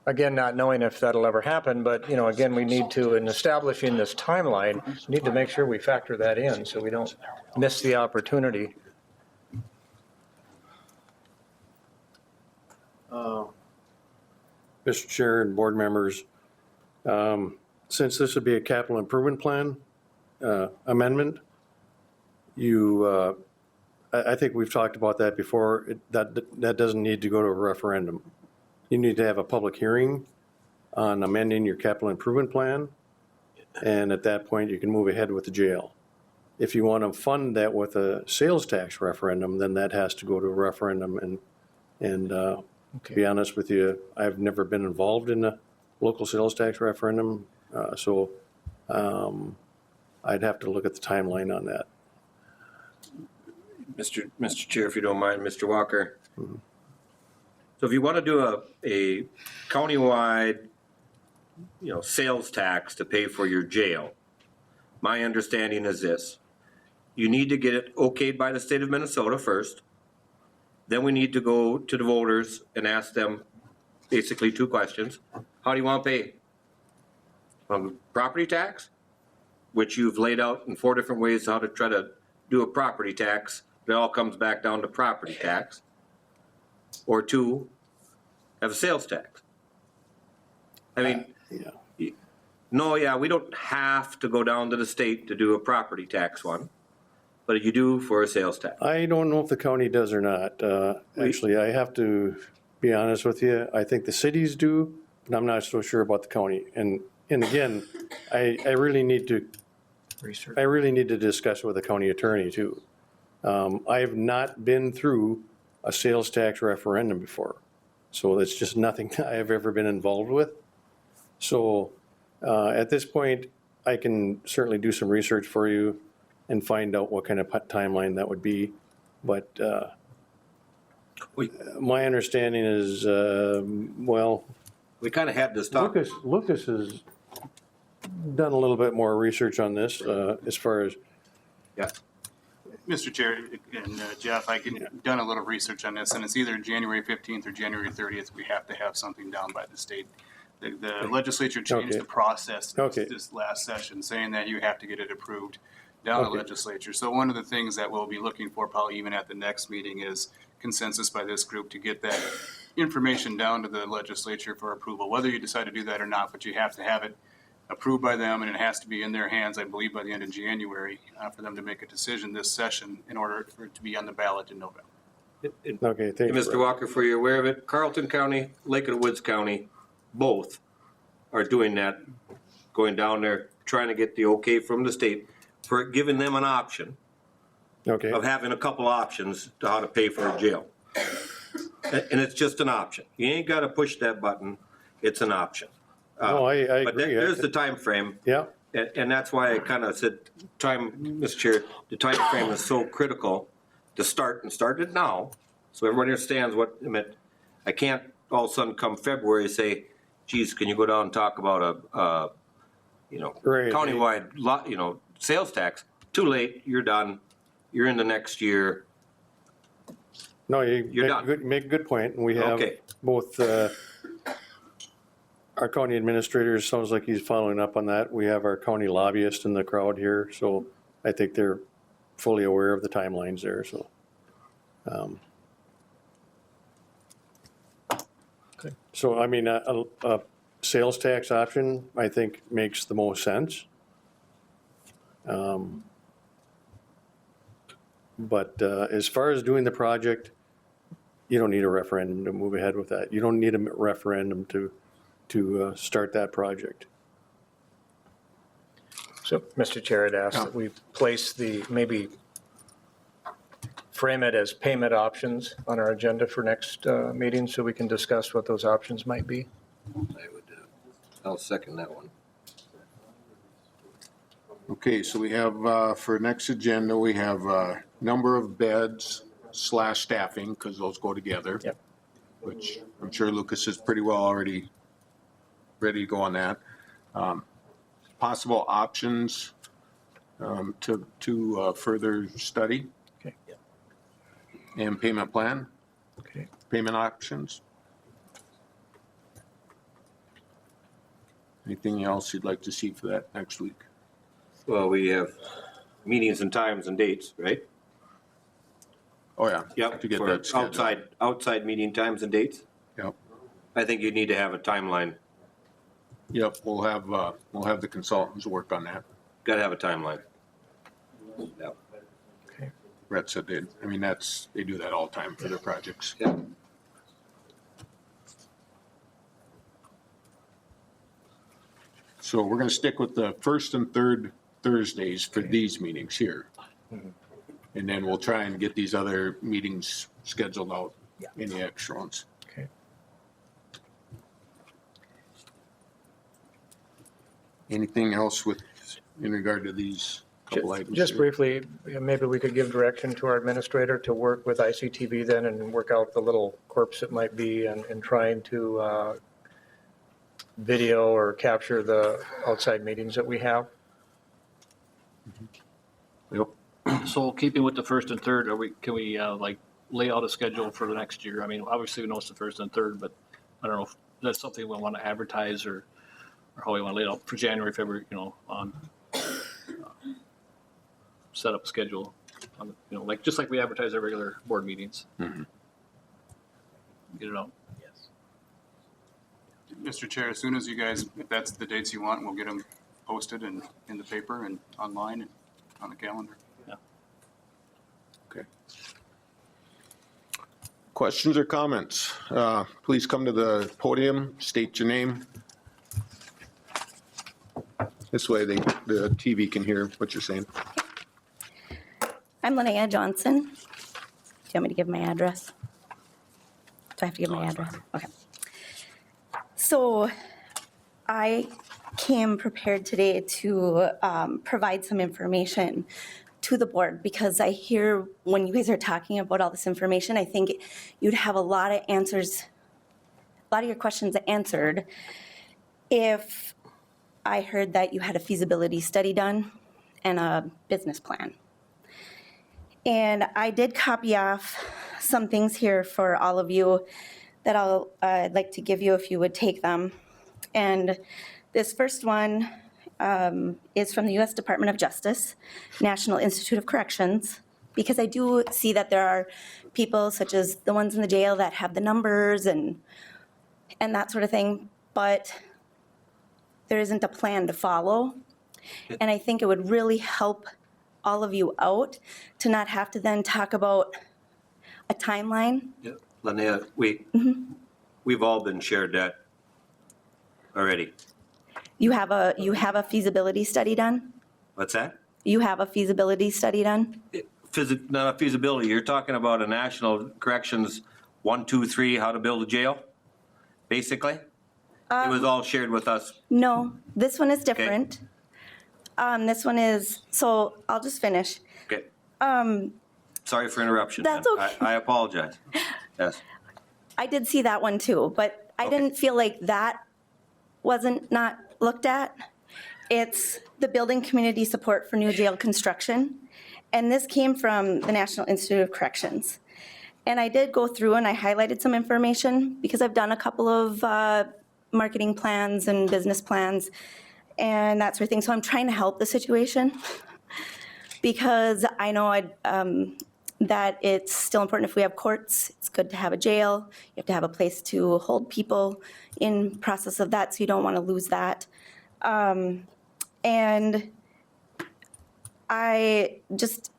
Again, not knowing if that'll ever happen, but, again, we need to, in establishing this timeline, need to make sure we factor that in so we don't miss the opportunity. Mr. Chair and board members, since this would be a capital improvement plan amendment, I think we've talked about that before. That doesn't need to go to a referendum. You need to have a public hearing on amending your capital improvement plan, and at that point, you can move ahead with the jail. If you want to fund that with a sales tax referendum, then that has to go to a referendum. And to be honest with you, I've never been involved in a local sales tax referendum, so I'd have to look at the timeline on that. Mr. Chair, if you don't mind, Mr. Walker. So if you want to do a countywide, sales tax to pay for your jail, my understanding is this. You need to get it okayed by the state of Minnesota first. Then we need to go to the voters and ask them basically two questions. How do you want to pay? Property tax, which you've laid out in 4 different ways how to try to do a property tax. It all comes back down to property tax. Or 2, have a sales tax. I mean, we don't have to go down to the state to do a property tax one, but you do for a sales tax. I don't know if the county does or not. Actually, I have to be honest with you. I think the cities do, but I'm not so sure about the county. And again, I really need to Research. I really need to discuss with the county attorney too. I have not been through a sales tax referendum before, so that's just nothing I have ever been involved with. So at this point, I can certainly do some research for you and find out what kind of timeline that would be. But my understanding is, We kind of had this talk. Lucas has done a little bit more research on this as far as. Yeah. Mr. Chair and Jeff, I done a little research on this, and it's either January 15th or January 30th. We have to have something down by the state. The legislature changed the process this last session, saying that you have to get it approved down the legislature. So one of the things that we'll be looking for, probably even at the next meeting, is consensus by this group to get that information down to the legislature for approval, whether you decide to do that or not, but you have to have it approved by them, and it has to be in their hands, I believe, by the end of January for them to make a decision this session in order for it to be on the ballot in November. Okay, thank you. Mr. Walker, for you're aware of it, Carleton County, Lake of the Woods County, both are doing that, going down there, trying to get the okay from the state for giving them an option of having a couple options to how to pay for a jail. And it's just an option. You ain't got to push that button. It's an option. No, I But agree. there's the time frame. Yeah. And that's why I kind of said, Mr. Chair, the time frame is so critical to start it now. So everybody understands what, I can't all of a sudden come February say, geez, can you go down and talk about a countywide, sales tax? Too late, you're done. You're in the next year. No, you're done. Make a good point. And we have both, our county administrator, sounds like he's following up on that. We have our county lobbyist in the crowd here, so I think they're fully aware of the timelines there, so. So, I mean, a sales tax option, I think, makes the most sense. But as far as doing the project, you don't need a referendum to move ahead with that. You don't need a referendum to start that project. So, Mr. Chair, I'd ask that we place maybe frame it as payment options on our agenda for next meeting so we can discuss what those options might be. I'll second that one. Okay, so we have, for next agenda, we have number of beds / staffing, because those go together. Yep. Which I'm sure Lucas is pretty well already ready to go on that. Possible options to further study. Okay. And payment plan, Okay. payment options. Anything else you'd like to see for that next week? Well, we have meetings and times and dates, right? Oh, yeah. Yep, To get for that scheduled. outside meeting times and dates. Yep. I think you need to have a timeline. Yep, we'll have the consultants work on that. Got to have a timeline. Yep. Brett said they do that all the time for their projects. Yep. So we're gonna stick with the first and third Thursdays for these meetings here. And then we'll try and get these other meetings scheduled out, any extra ones. Okay. Anything else in regard to these couple items. Just here. briefly, maybe we could give direction to our administrator to work with ICTV then and work out the little quirks it might be in trying to video or capture the outside meetings that we have. Yep. So keeping with the first and third, can we like lay out a schedule for the next year? I mean, obviously we know it's the first and third, but I don't know if that's something we want to advertise or how we want to lay it out for January, February, on set up a schedule, like just like we advertise our regular board meetings. Mm-hmm. Get it out. Mr. Chair, as soon as you guys, if that's the dates you want, we'll get them posted and in the paper and online and on the calendar. Okay. Questions or comments? Please come to the podium, state your name. This way the TV can hear what you're saying. I'm Linnea Johnson. Do you want me to give my address? Do I have to give my address? Okay. So I came prepared today to provide some information to the board because I hear when you guys are talking about all this information, I think you'd have a lot of answers, a lot of your questions answered if I heard that you had a feasibility study done and a business plan. And I did copy off some things here for all of you that I'd like to give you if you would take them. And this first one is from the U.S. Department of Justice, National Institute of Corrections, because I do see that there are people such as the ones in the jail that have the numbers and that sort of thing, but there isn't a plan to follow. And I think it would really help all of you out to not have to then talk about a timeline. Yeah, Linnea, we've all been shared that already. You have a feasibility study done? What's that? You have a feasibility study done? Not a feasibility. You're talking about a national corrections 1, 2, 3, how to build a jail, basically? It was all shared with us. No, this one is different. This one is, so I'll just finish. Okay. Sorry for interruption. That's man. okay. I apologize. Yes. I did see that one too, but I didn't feel like that wasn't not looked at. It's the building community support for new jail construction. And this came from the National Institute of Corrections. And I did go through and I highlighted some information because I've done a couple of marketing plans and business plans and that sort of thing. So I'm trying to help the situation because I know that it's still important if we have courts. It's good to have a jail. You have to have a place to hold people in process of that, so you don't want to lose that. And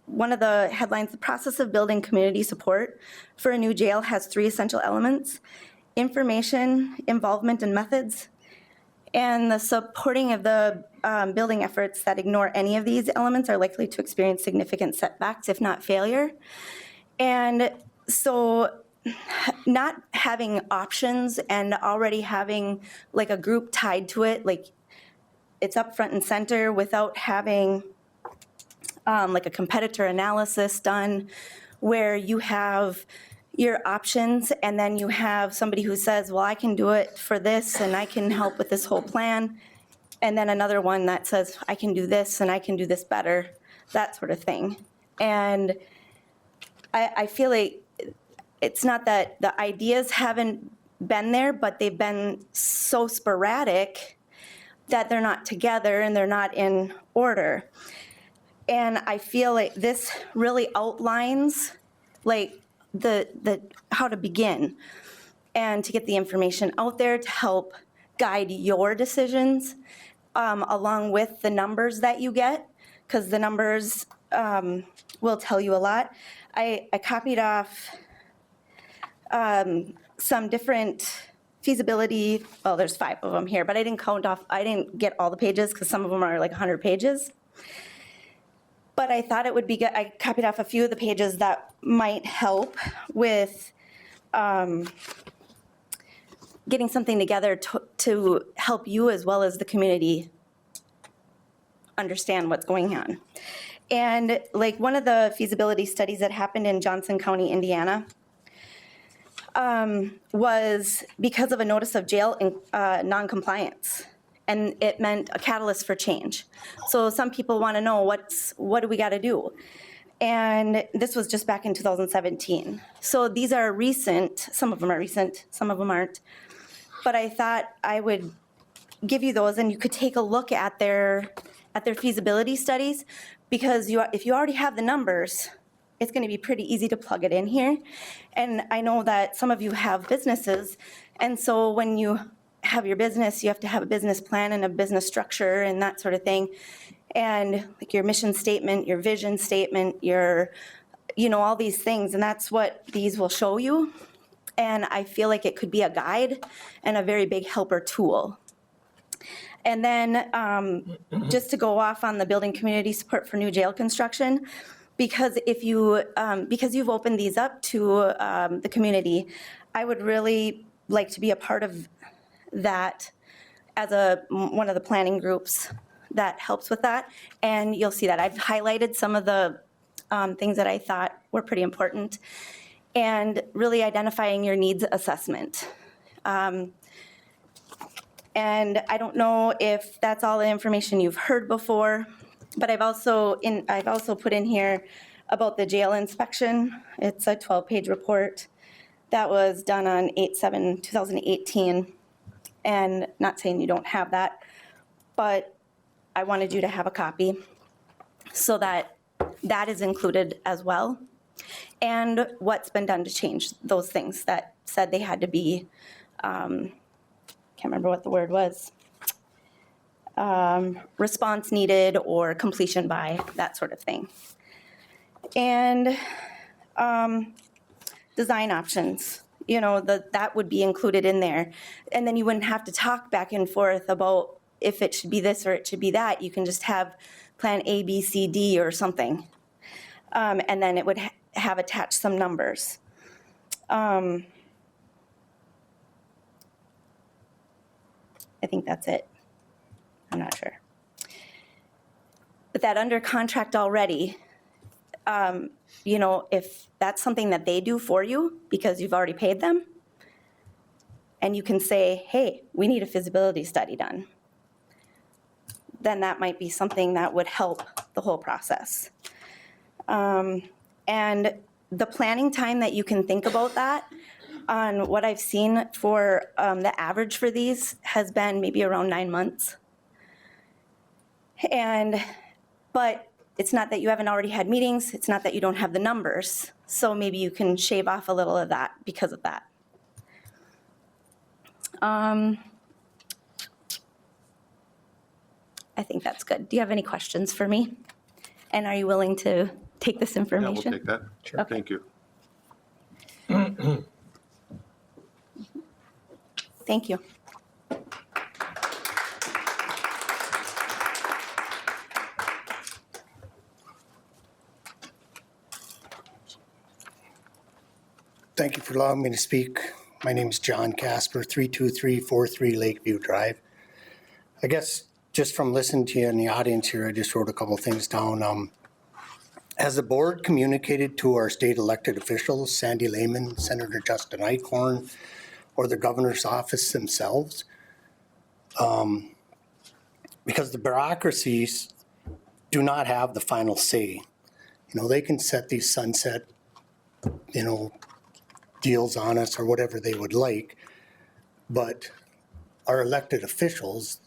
one of the headlines, the process of building community support for a new jail has 3 essential elements: information, involvement, and methods. And the supporting of the building efforts that ignore any of these elements are likely to experience significant setbacks, if not failure. And so not having options and already having like a group tied to it, like it's up front and center without having like a competitor analysis done where you have your options and then you have somebody who says, well, I can do it for this and I can help with this whole plan. And then another one that says, I can do this and I can do this better, that sort of thing. And I feel like it's not that the ideas haven't been there, but they've been so sporadic that they're not together and they're not in order. And I feel like this really outlines like the how to begin and to get the information out there to help guide your decisions along with the numbers that you get, because the numbers will tell you a lot. I copied off some different feasibility, well, there's 5 of them here, but I didn't get all the pages because some of them are like 100 pages. But I thought it would be good, I copied off a few of the pages that might help with getting something together to help you as well as the community understand what's going on. And like one of the feasibility studies that happened in Johnson County, Indiana, was because of a notice of jail non-compliance. And it meant a catalyst for change. So some people want to know what do we got to do? And this was just back in 2017. So these are recent, some of them are recent, some of them aren't. But I thought I would give you those and you could take a look at their feasibility studies, because if you already have the numbers, it's going to be pretty easy to plug it in here. And I know that some of you have businesses, and so when you have your business, you have to have a business plan and a business structure and that sort of thing. And like your mission statement, your vision statement, all these things, and that's what these will show you. And I feel like it could be a guide and a very big helper tool. And then just to go off on the building community support for new jail construction, because because you've opened these up to the community, I would really like to be a part of that as one of the planning groups that helps with that. And you'll see that I've highlighted some of the things that I thought were pretty important, and really identifying your needs assessment. And I don't know if that's all the information you've heard before, but I've also put in here about the jail inspection. It's a 12-page report that was done on 8/7/2018. And not saying you don't have that, but I wanted you to have a copy so that that is included as well. And what's been done to change those things that said they had to be, can't remember what the word was, response needed or completion by, that sort of thing. And design options, that would be included in there. And then you wouldn't have to talk back and forth about if it should be this or it should be that. You can just have plan A, B, C, D or something. And then it would have attached some numbers. I think that's it. I'm not sure. But that under contract already, if that's something that they do for you because you've already paid them, and you can say, hey, we need a feasibility study done, then that might be something that would help the whole process. And the planning time that you can think about that, on what I've seen for the average for these has been maybe around 9 months. But it's not that you haven't already had meetings, it's not that you don't have the numbers. So maybe you can shave off a little of that because of that. I think that's good. Do you have any questions for me? And are you willing to take this Yeah, information? we'll take that. Sure. Okay. Thank you. Thank you. Thank you for allowing me to speak. My name is John Casper, 32343 Lakeview Drive. I guess just from listening to you in the audience here, I just wrote a couple of things down. Has the board communicated to our state elected officials, Sandy Lehman, Senator Justin Eichhorn, or the governor's office themselves? Because the bureaucracies do not have the final say. They can set these sunset, deals on us or whatever they would like, but our elected officials,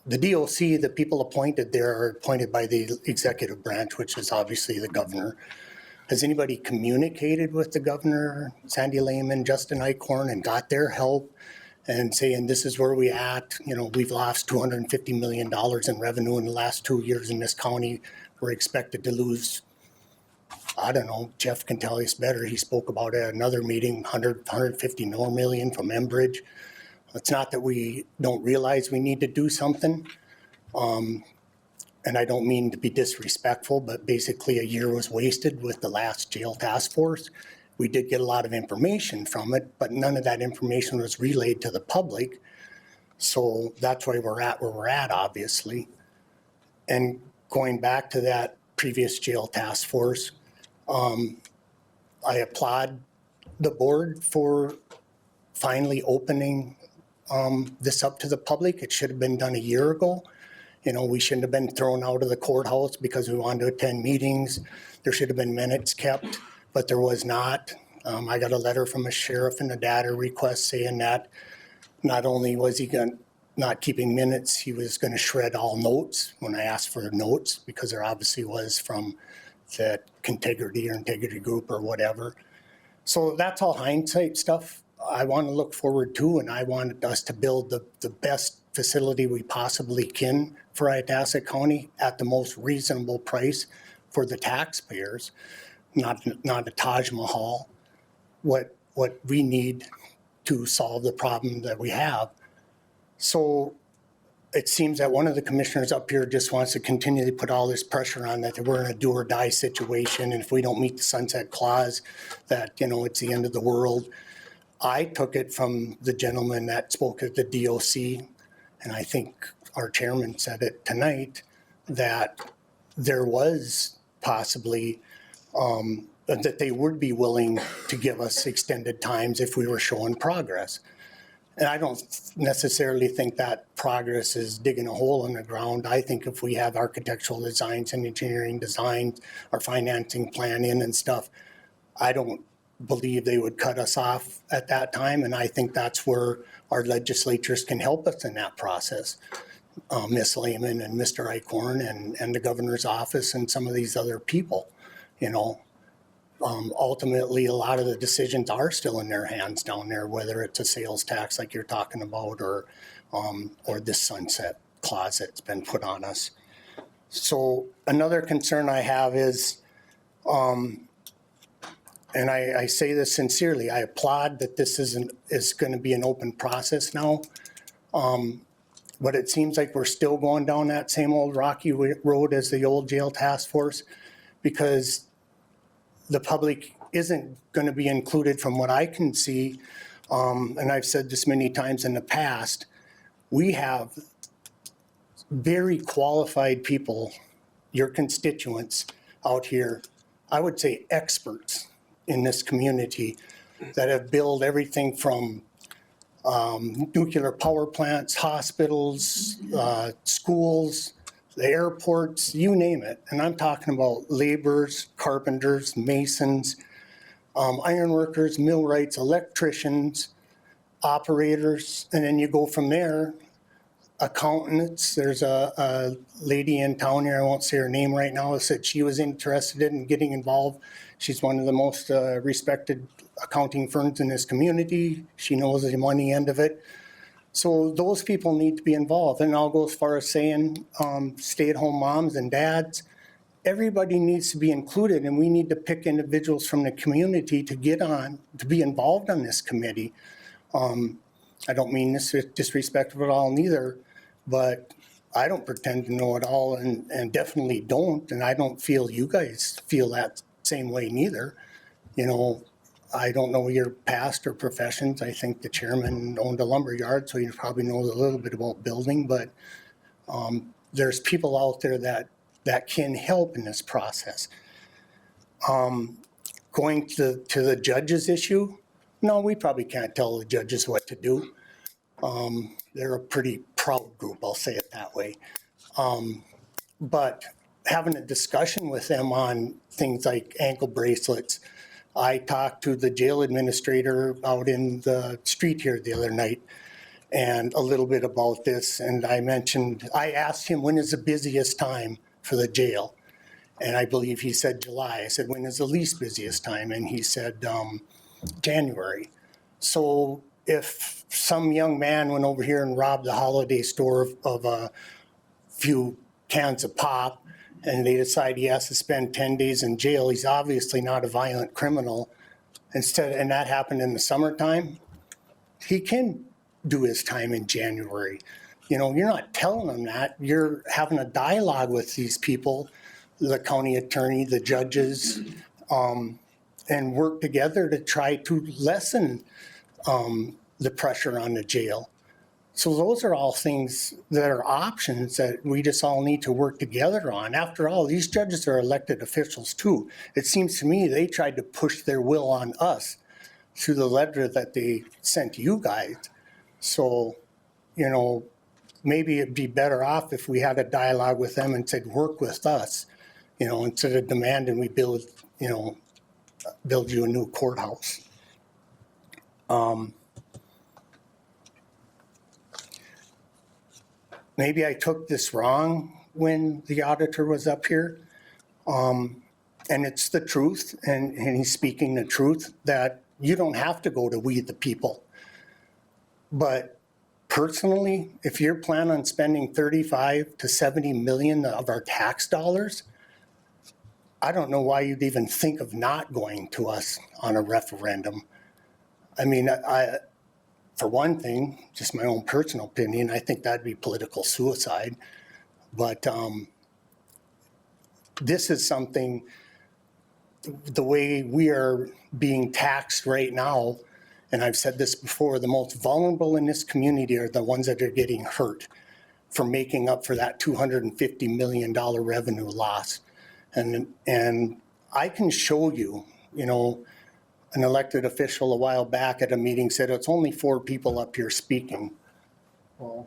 the DOC, the people appointed there are appointed by the executive branch, which is obviously the governor. Has anybody communicated with the governor, Sandy Lehman, Justin Eichhorn, and got their help and saying, this is where we at? We've lost $250 million in revenue in the last 2 years in this county. We're expected to lose, I don't know, Jeff can tell us better. He spoke about it at another meeting, 150 more million from Enbridge. It's not that we don't realize we need to do something. And I don't mean to be disrespectful, but basically a year was wasted with the last jail task force. We did get a lot of information from it, but none of that information was relayed to the public. So that's why we're at where we're at, obviously. And going back to that previous jail task force, I applaud the board for finally opening this up to the public. It should have been done a year ago. You know, we shouldn't have been thrown out of the courthouse because we wanted to attend meetings. There should have been minutes kept, but there was not. I got a letter from a sheriff and a data request saying that not only was he not keeping minutes, he was going to shred all notes when I asked for notes, because there obviously was from that Integrity or Integrity Group or whatever. So that's all hindsight stuff I want to look forward to, and I want us to build the best facility we possibly can for Itasca County at the most reasonable price for the taxpayers, not a Taj Mahal. What we need to solve the problem that we have. So it seems that one of the commissioners up here just wants to continually put all this pressure on that we're in a do or die situation, and if we don't meet the sunset clause, that, you know, it's the end of the world. I took it from the gentleman that spoke at the DOC, and I think our chairman said it tonight, that there was possibly that they would be willing to give us extended times if we were showing progress. And I don't necessarily think that progress is digging a hole in the ground. I think if we have architectural designs and engineering designs, our financing plan in and stuff, I don't believe they would cut us off at that time. And I think that's where our legislatures can help us in that process. Ms. Lehman and Mr. Eichhorn and the governor's office and some of these other people, you know. Ultimately, a lot of the decisions are still in their hands down there, whether it's a sales tax like you're talking about, or this sunset clause that's been put on us. So another concern I have is, and I say this sincerely, I applaud that this is going to be an open process now. But it seems like we're still going down that same old rocky road as the old jail task force, because the public isn't going to be included from what I can see. And I've said this many times in the past, we have very qualified people, your constituents out here, I would say experts in this community, that have built everything from nuclear power plants, hospitals, schools, the airports, you name it. And I'm talking about laborers, carpenters, masons, ironworkers, millwrights, electricians, operators, and then you go from there, accountants. There's a lady in town here, I won't say her name right now, said she was interested in getting involved. She's one of the most respected accounting firms in this community. She knows the money end of it. So those people need to be involved. And I'll go as far as saying stay-at-home moms and dads. Everybody needs to be included, and we need to pick individuals from the community to get on, to be involved on this committee. I don't mean this disrespectful at all neither, but I don't pretend to know it all, and definitely don't. And I don't feel you guys feel that same way neither. You know, I don't know your past or professions. I think the chairman owned a lumber yard, so he probably knows a little bit about building, but there's people out there that can help in this process. Going to the judges issue, no, we probably can't tell the judges what to do. They're a pretty proud group, I'll say it that way. But having a discussion with them on things like ankle bracelets. I talked to the jail administrator out in the street here the other night, and a little bit about this. And I asked him, when is the busiest time for the jail? And I believe he said July. I said, when is the least busiest time? And he said January. So if some young man went over here and robbed the holiday store of a few cans of pop, and they decide he has to spend 10 days in jail, he's obviously not a violent criminal. And that happened in the summertime, he can do his time in January. You know, you're not telling them that. You're having a dialogue with these people, the county attorney, the judges, and work together to try to lessen the pressure on the jail. So those are all things that are options that we just all need to work together on. After all, these judges are elected officials too. It seems to me they tried to push their will on us through the letter that they sent you guys. So, you know, maybe it'd be better off if we had a dialogue with them and said, work with us, you know, instead of demanding we build, you know, build you a new courthouse. Maybe I took this wrong when the auditor was up here. And it's the truth, and he's speaking the truth, that you don't have to go to we the people. But personally, if you're planning on spending 35 to 70 million of our tax dollars, I don't know why you'd even think of not going to us on a referendum. I mean, for one thing, just my own personal opinion, I think that'd be political suicide. But this is something, the way we are being taxed right now, and I've said this before, the most vulnerable in this community are the ones that are getting hurt for making up for that $250 million revenue loss. And I can show you, you know, an elected official a while back at a meeting said it's only 4 people up here speaking. Well,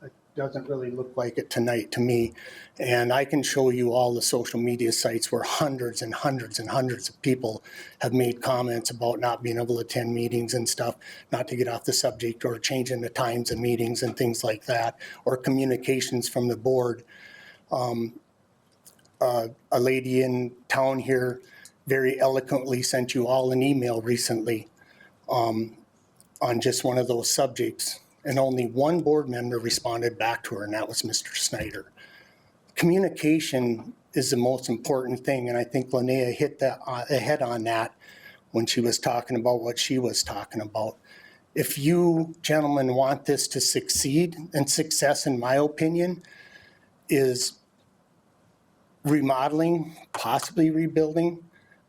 it doesn't really look like it tonight to me. And I can show you all the social media sites where hundreds and hundreds and hundreds of people have made comments about not being able to attend meetings and stuff, not to get off the subject, or changing the times of meetings and things like that, or communications from the board. A lady in town here very eloquently sent you all an email recently on just one of those subjects, and only one board member responded back to her, and that was Mr. Snyder. Communication is the most important thing, and I think Linnea hit that ahead on that when she was talking about what she was talking about. If you gentlemen want this to succeed, and success, in my opinion, is remodeling, possibly rebuilding,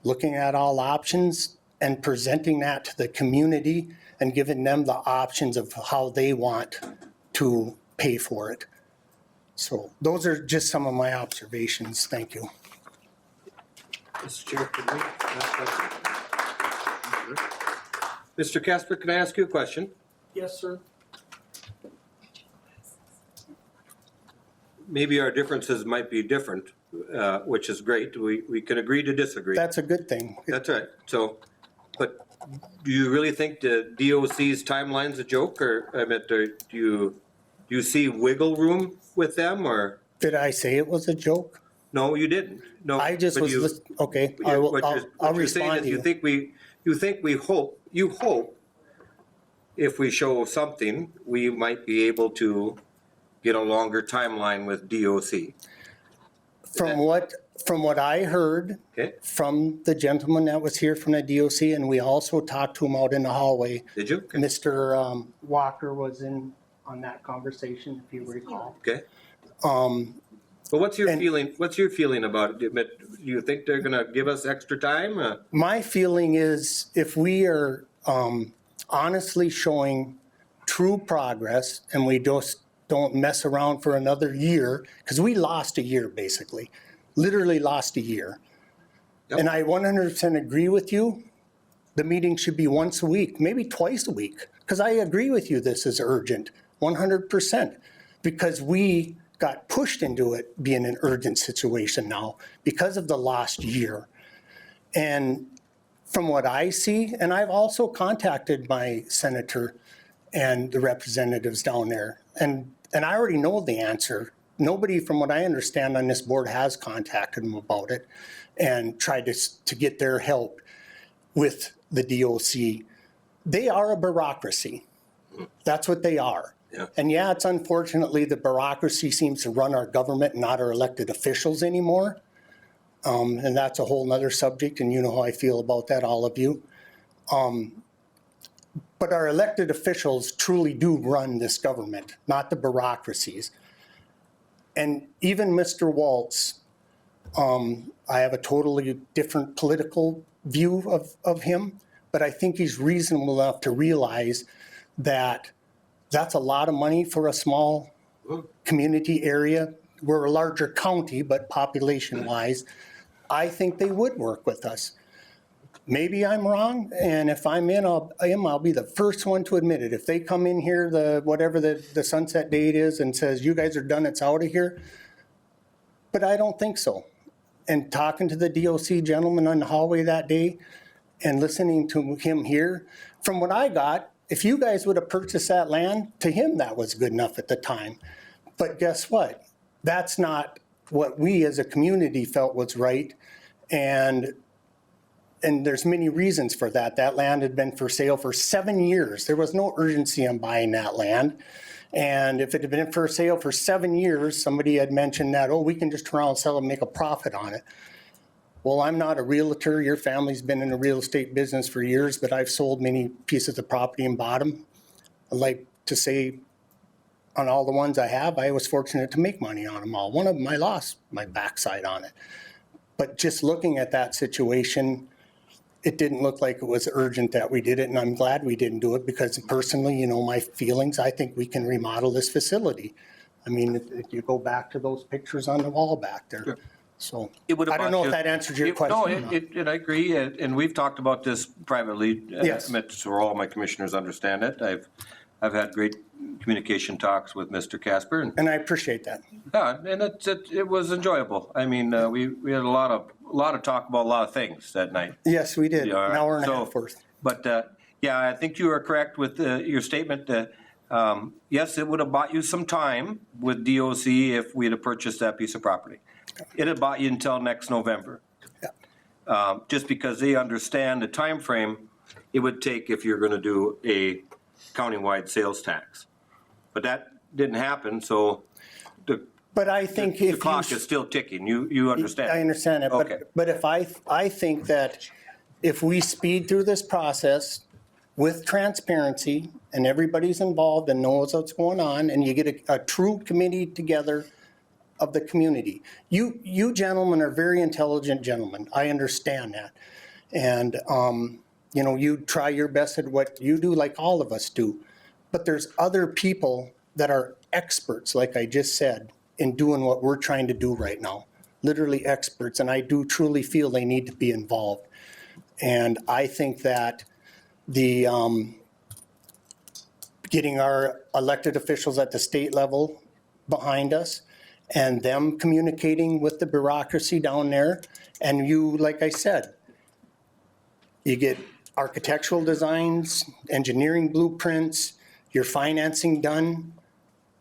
looking at all options and presenting that to the community and giving them the options of how they want to pay for it. So those are just some of my observations. Thank you. Mr. Chair, can we ask a question? Mr. Casper, can I ask you a question? Yes, sir. Maybe our differences might be different, which is great. We can agree to disagree. That's a good thing. That's right. So, but do you really think the DOC's timeline's a joke, or I mean, do you see wiggle room with them, or? Did I say it was a joke? No, you didn't. No, I just but was, okay, What I'll you're saying respond is to you. you hope if we show something, we might be able to get a longer timeline with DOC. From what I heard Okay. from the gentleman that was here from the DOC, and we also talked to him out in the hallway. Did you? Okay. Mr. Walker was in on that conversation, if you recall. Okay. But what's your feeling? What's your feeling about it? Do you think they're gonna give us extra time? My feeling is if we are honestly showing true progress and we just don't mess around for another year, because we lost a year basically, literally lost a year. Yep. And I 100% agree with you. The meeting should be once a week, maybe twice a week, because I agree with you this is urgent, 100%, because we got pushed into it being an urgent situation now because of the last year. And from what I see, and I've also contacted my senator and the representatives down there, and I already know the answer. Nobody, from what I understand on this board, has contacted them about it and tried to get their help with the DOC. They are a bureaucracy. That's what they are. Yeah. And yeah, it's unfortunately the bureaucracy seems to run our government, not our elected officials anymore. And that's a whole nother subject, and you know how I feel about that, all of you. But our elected officials truly do run this government, not the bureaucracies. And even Mr. Waltz, I have a totally different political view of him, but I think he's reasonable enough to realize that That's a lot of money for a small community area. We're a larger county, but population-wise, I think they would work with us. Maybe I'm wrong, and if I'm in, I'll be the first one to admit it. If they come in here, whatever the sunset date is, and says, you guys are done, it's out of here. But I don't think so. And talking to the DOC gentleman on the hallway that day and listening to him here, from what I got, if you guys would have purchased that land, to him that was good enough at the time. But guess what? That's not what we as a community felt was right. And there's many reasons for that. That land had been for sale for 7 years. There was no urgency on buying that land. And if it had been for sale for 7 years, somebody had mentioned that, oh, we can just turn around and sell and make a profit on it. Well, I'm not a realtor. Your family's been in the real estate business for years, but I've sold many pieces of property and bought them. I'd like to say on all the ones I have, I was fortunate to make money on them all. One of them, I lost my backside on it. But just looking at that situation, it didn't look like it was urgent that we did it, and I'm glad we didn't do it because personally, you know, my feelings, I think we can remodel this facility. I mean, if you go back to those pictures on the wall back there. Sure. So It would have I don't bought know if you- that answers your question. No, or not. and I agree, and we've talked about this privately. Yes. So all my commissioners understand it. I've had great communication talks with Mr. Casper, and I appreciate that. yeah, and it was enjoyable. I mean, we had a lot of talk about a lot of things that night. Yes, we did. Yeah, An hour and a so- half worth. But yeah, I think you are correct with your statement. Yes, it would have bought you some time with DOC if we'd have purchased that piece of property. It had bought you until next November. Just because they understand the time frame it would take if you're going to do a countywide sales tax. But that didn't happen, so But I think the if clock you, is still ticking. You understand? I understand it, Okay. but if I think that if we speed through this process with transparency and everybody's involved and knows what's going on, and you get a true committee together of the community. You gentlemen are very intelligent gentlemen. I understand that. And, you know, you try your best at what you do, like all of us do. But there's other people that are experts, like I just said, in doing what we're trying to do right now. Literally experts, and I do truly feel they need to be involved. And I think that the getting our elected officials at the state level behind us and them communicating with the bureaucracy down there, and you, like I said, you get architectural designs, engineering blueprints, your financing done.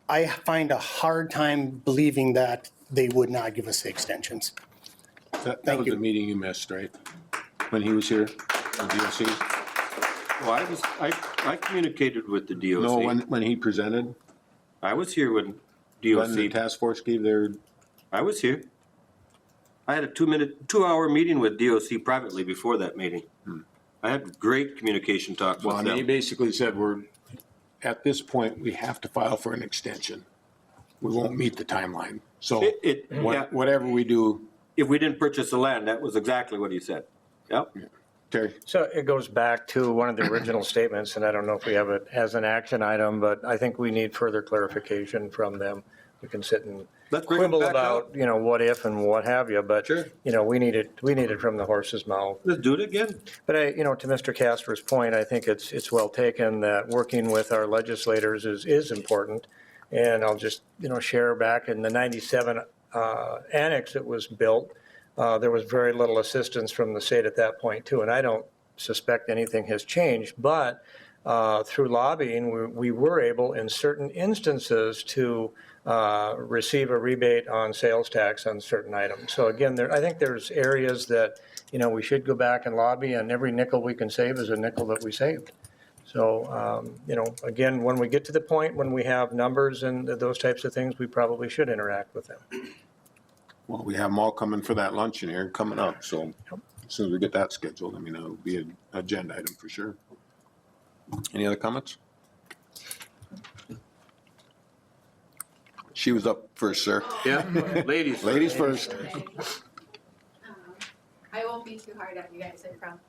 I find a hard time believing that they would not give us the extensions. That Thank was you. the meeting you missed, right? When he was here, the DOC? Well, I communicated with the DOC. No, when he presented, I was here when when the DOC, task force gave their, I was here. I had a 2-hour meeting with DOC privately before that meeting. I had great communication talks well, I with mean, he them. basically said, at this point, we have to file for an extension. We won't meet the timeline. So Yeah, whatever we do, if we didn't purchase the land, that was exactly what he said. Yep. Terry, So it goes back to one of the original statements, and I don't know if we have it as an action item, but I think we need further clarification from them. We can sit and Let's bring them quibble back about, out. you know, what if and what have you, but, Sure. you know, we need it from the horse's mouth. Let's do it again. But I, you know, to Mr. Casper's point, I think it's well taken that working with our legislators is important. And I'll just, you know, share back in the 97 annex that was built, there was very little assistance from the state at that point too. And I don't suspect anything has changed, but through lobbying, we were able in certain instances to receive a rebate on sales tax on certain items. So again, I think there's areas that, you know, we should go back and lobby, and every nickel we can save is a nickel that we saved. So, you know, again, when we get to the point when we have numbers and those types of things, we probably should interact with them. well, we have them all coming for that luncheon here coming up. So as soon as we get that scheduled, I mean, it'll be an agenda item for sure. Any other comments? She was up first, sir. Yeah, ladies. Ladies first. I won't be too hard on you guys, I promise.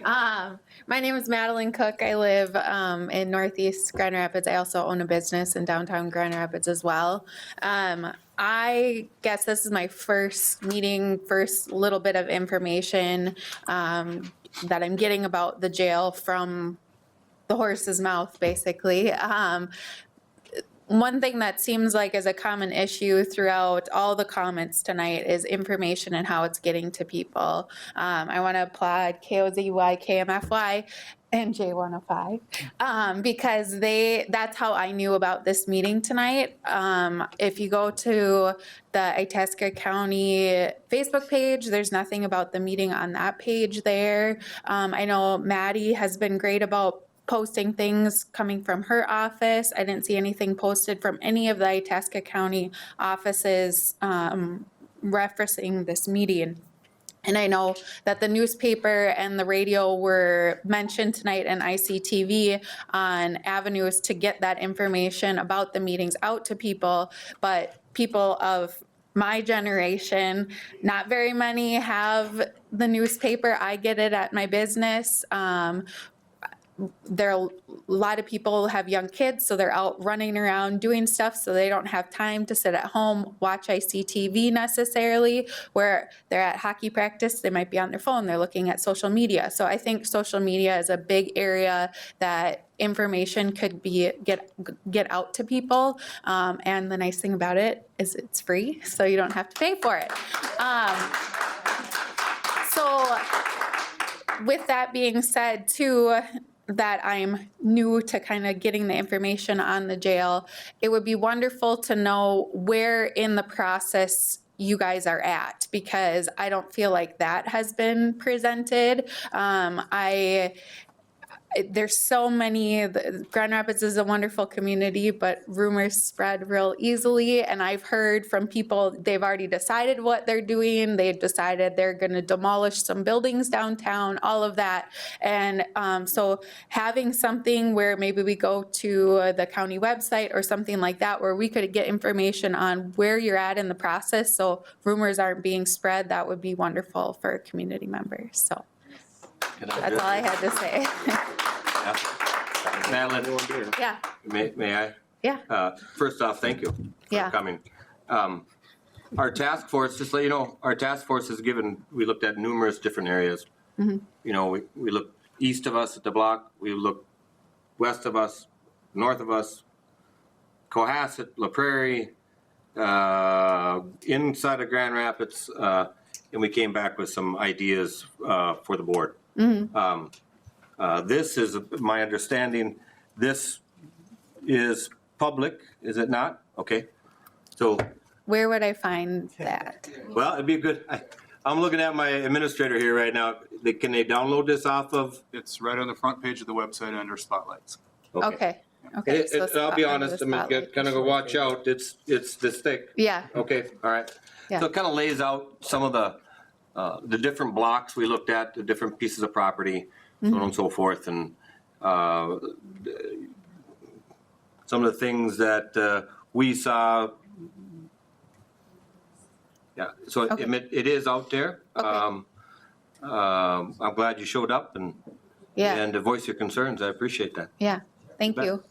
My name is Madeline Cook. I live in Northeast Grand Rapids. I also own a business in downtown Grand Rapids as well. I guess this is my first meeting, first little bit of information that I'm getting about the jail from the horse's mouth, basically. One thing that seems like is a common issue throughout all the comments tonight is information and how it's getting to people. I want to applaud KOZY, KMFY, and J105 because that's how I knew about this meeting tonight. If you go to the Itasca County Facebook page, there's nothing about the meeting on that page there. I know Maddie has been great about posting things coming from her office. I didn't see anything posted from any of the Itasca County offices referencing this meeting. And I know that the newspaper and the radio were mentioned tonight in ICTV on avenues to get that information about the meetings out to people, but people of my generation, not very many have the newspaper. I get it at my business. There are a lot of people have young kids, so they're out running around doing stuff, so they don't have time to sit at home, watch ICTV necessarily. Where they're at hockey practice, they might be on their phone, they're looking at social media. So I think social media is a big area that information could be get out to people. And the nice thing about it is it's free, so you don't have to pay for it. So with that being said, too, that I'm new to kind of getting the information on the jail, it would be wonderful to know where in the process you guys are at, because I don't feel like that has been presented. There's so many, Grand Rapids is a wonderful community, but rumors spread real easily. And I've heard from people, they've already decided what they're doing. They've decided they're going to demolish some buildings downtown, all of that. And so having something where maybe we go to the county website or something like that, where we could get information on where you're at in the process, so rumors aren't being spread, that would be wonderful for community members. So that's all I had to say. Madeline, Yeah, may I? yeah, First off, thank you for Yeah. coming. Our task force, just to let you know, our task force has we looked at numerous different areas. Mm-hmm. You know, we looked east of us at the block, we looked west of us, north of us, Cohasset, La Prairie, inside of Grand Rapids, and we came back with some ideas for the board. Mm-hmm. This is my understanding. This is public, is it not? Okay. So, Where would I find that? well, it'd be good. I'm looking at my administrator here right now. Can they download this off of? It's right on the front page of the website under spotlights. Okay, okay. so I'll be spot- honest, the I mean, spotlight. kind of go watch out. It's this thick. Yeah, Okay, all right. Yeah. So it kind of lays out some of the different blocks we looked at, the different pieces of property, so on and so forth, and some of the things that we saw. Yeah, so Okay. it is out there. Okay. I'm glad you showed up and yeah, to voice your concerns. I appreciate that. yeah. Thank Bet. you.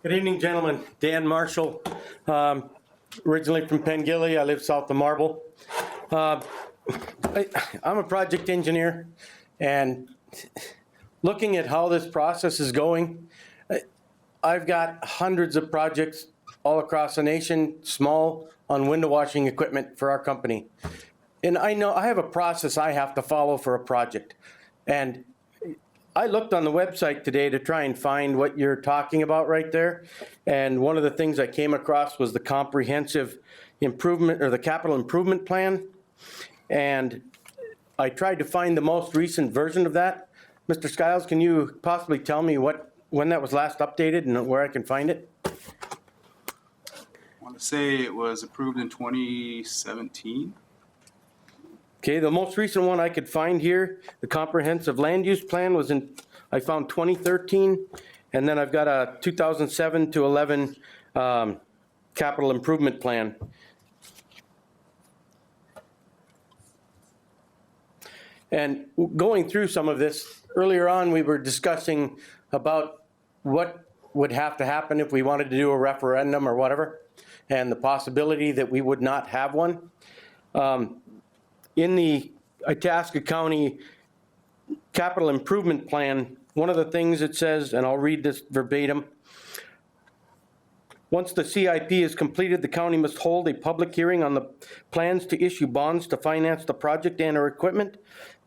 Good evening, gentlemen. Dan Marshall, originally from Pengilly. I live south of Marble. I'm a project engineer, and looking at how this process is going, I've got hundreds of projects all across the nation, small, on window washing equipment for our company. And I know I have a process I have to follow for a project. And I looked on the website today to try and find what you're talking about right there. And one of the things I came across was the comprehensive improvement, or the capital improvement plan. And I tried to find the most recent version of that. Mr. Skiles, can you possibly tell me when that was last updated and where I can find it? I want to say it was approved in 2017. Okay, the most recent one I could find here, the comprehensive land use plan I found 2013, and then I've got a 2007 to 11 capital improvement plan. And going through some of this, earlier on, we were discussing about what would have to happen if we wanted to do a referendum or whatever, and the possibility that we would not have one. In the Itasca County Capital Improvement Plan, one of the things it says, and I'll read this verbatim, once the CIP is completed, the county must hold a public hearing on the plans to issue bonds to finance the project and/or equipment.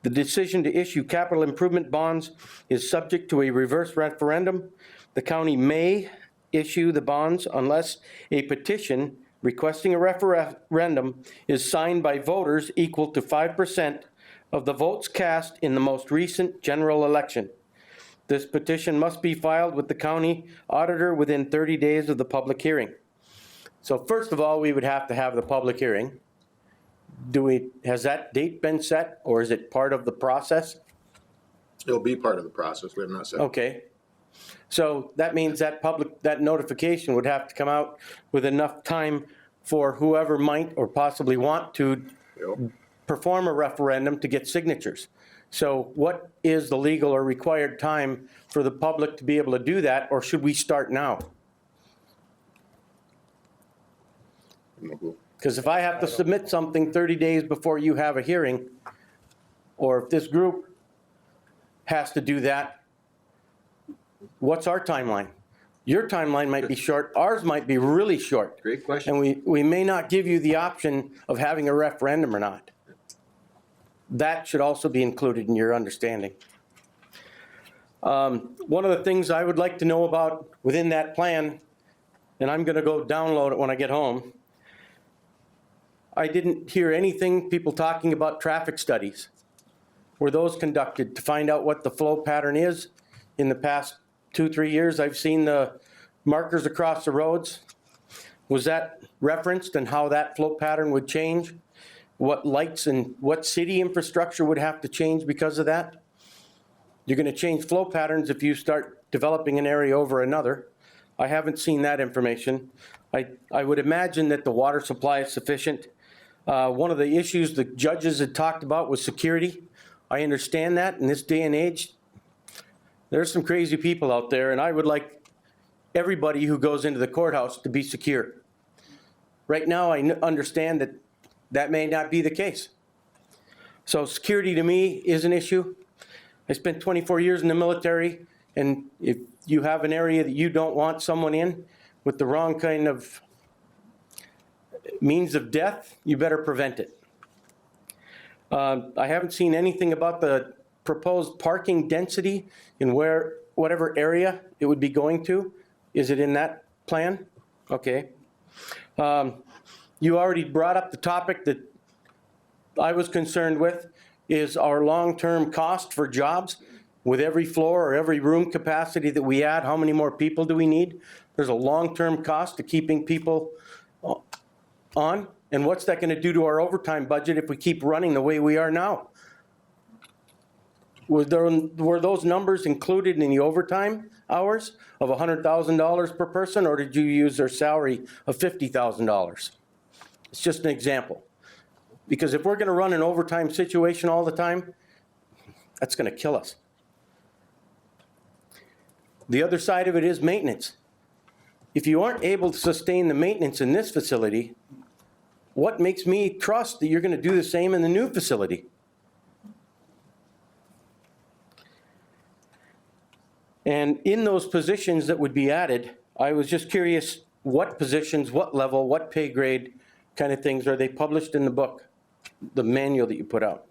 The decision to issue capital improvement bonds is subject to a reverse referendum. The county may issue the bonds unless a petition requesting a referendum is signed by voters equal to 5% of the votes cast in the most recent general election. This petition must be filed with the county auditor within 30 days of the public hearing. So first of all, we would have to have the public hearing. Has that date been set, or is it part of the process? It'll be part of the process, we have not said. Okay. So that means that that notification would have to come out with enough time for whoever might or possibly want to perform a referendum to get signatures. So what is the legal or required time for the public to be able to do that, or should we start now? Because if I have to submit something 30 days before you have a hearing, or if this group has to do that, what's our timeline? Your timeline might be short, ours might be really short. Great question. And we may not give you the option of having a referendum or not. That should also be included in your understanding. One of the things I would like to know about within that plan, and I'm going to go download it when I get home, I didn't hear anything, people talking about traffic studies. Were those conducted to find out what the flow pattern is? In the past 2-3 years, I've seen the markers across the roads. Was that referenced and how that flow pattern would change? What lights and what city infrastructure would have to change because of that? You're going to change flow patterns if you start developing an area over another. I haven't seen that information. I would imagine that the water supply is sufficient. One of the issues the judges had talked about was security. I understand that in this day and age. There's some crazy people out there, and I would like everybody who goes into the courthouse to be secure. Right now, I understand that that may not be the case. So security to me is an issue. I spent 24 years in the military, and if you have an area that you don't want someone in with the wrong kind of means of death, you better prevent it. I haven't seen anything about the proposed parking density in whatever area it would be going to. Is it in that plan? Okay. You already brought up the topic that I was concerned with, is our long-term cost for jobs. With every floor or every room capacity that we add, how many more people do we need? There's a long-term cost to keeping people on. And what's that going to do to our overtime budget if we keep running the way we are now? Were those numbers included in the overtime hours of $100,000 per person, or did you use their salary of $50,000? It's just an example. Because if we're going to run an overtime situation all the time, that's going to kill us. The other side of it is maintenance. If you aren't able to sustain the maintenance in this facility, what makes me trust that you're going to do the same in the new facility? And in those positions that would be added, I was just curious, what positions, what level, what pay grade kind of things are they published in the book, the manual that you put out?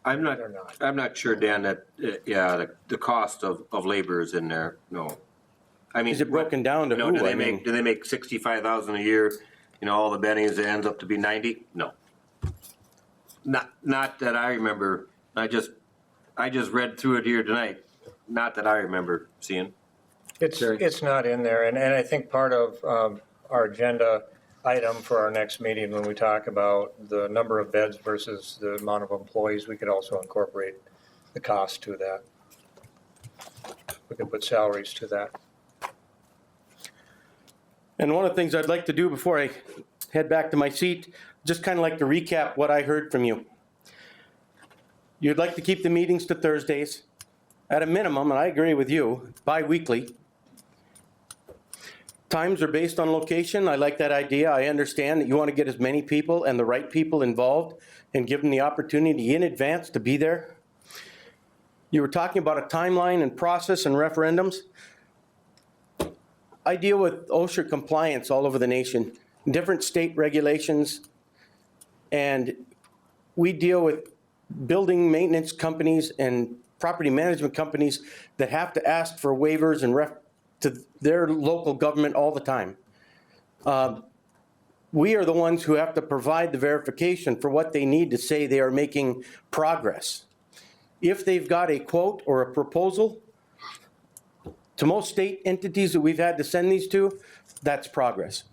I'm not sure, Dan, that, the cost of labor is in there, no. I mean, Is it broken down to no, who? do they make $65,000 a year, all the bennies, it ends up to be 90? No. Not that I remember. I just read through it here tonight. Not that I remember seeing. It's not in there, and I think part of our agenda item for our next meeting, when we talk about the number of beds versus the amount of employees, we could also incorporate the cost to that. We could put salaries to that. And one of the things I'd like to do before I head back to my seat, just kind of like to recap what I heard from you. you'd like to keep the meetings to Thursdays, at a minimum, and I agree with you, bi-weekly. Times are based on location. I like that idea. I understand that you want to get as many people and the right people involved and give them the opportunity in advance to be there. You were talking about a timeline and process and referendums. I deal with OSHA compliance all over the nation, different state regulations, and we deal with building maintenance companies and property management companies that have to ask for waivers and to their local government all the time. We are the ones who have to provide the verification for what they need to say they are making progress. If they've got a quote or a proposal, to most state entities that we've had to send these to, that's progress.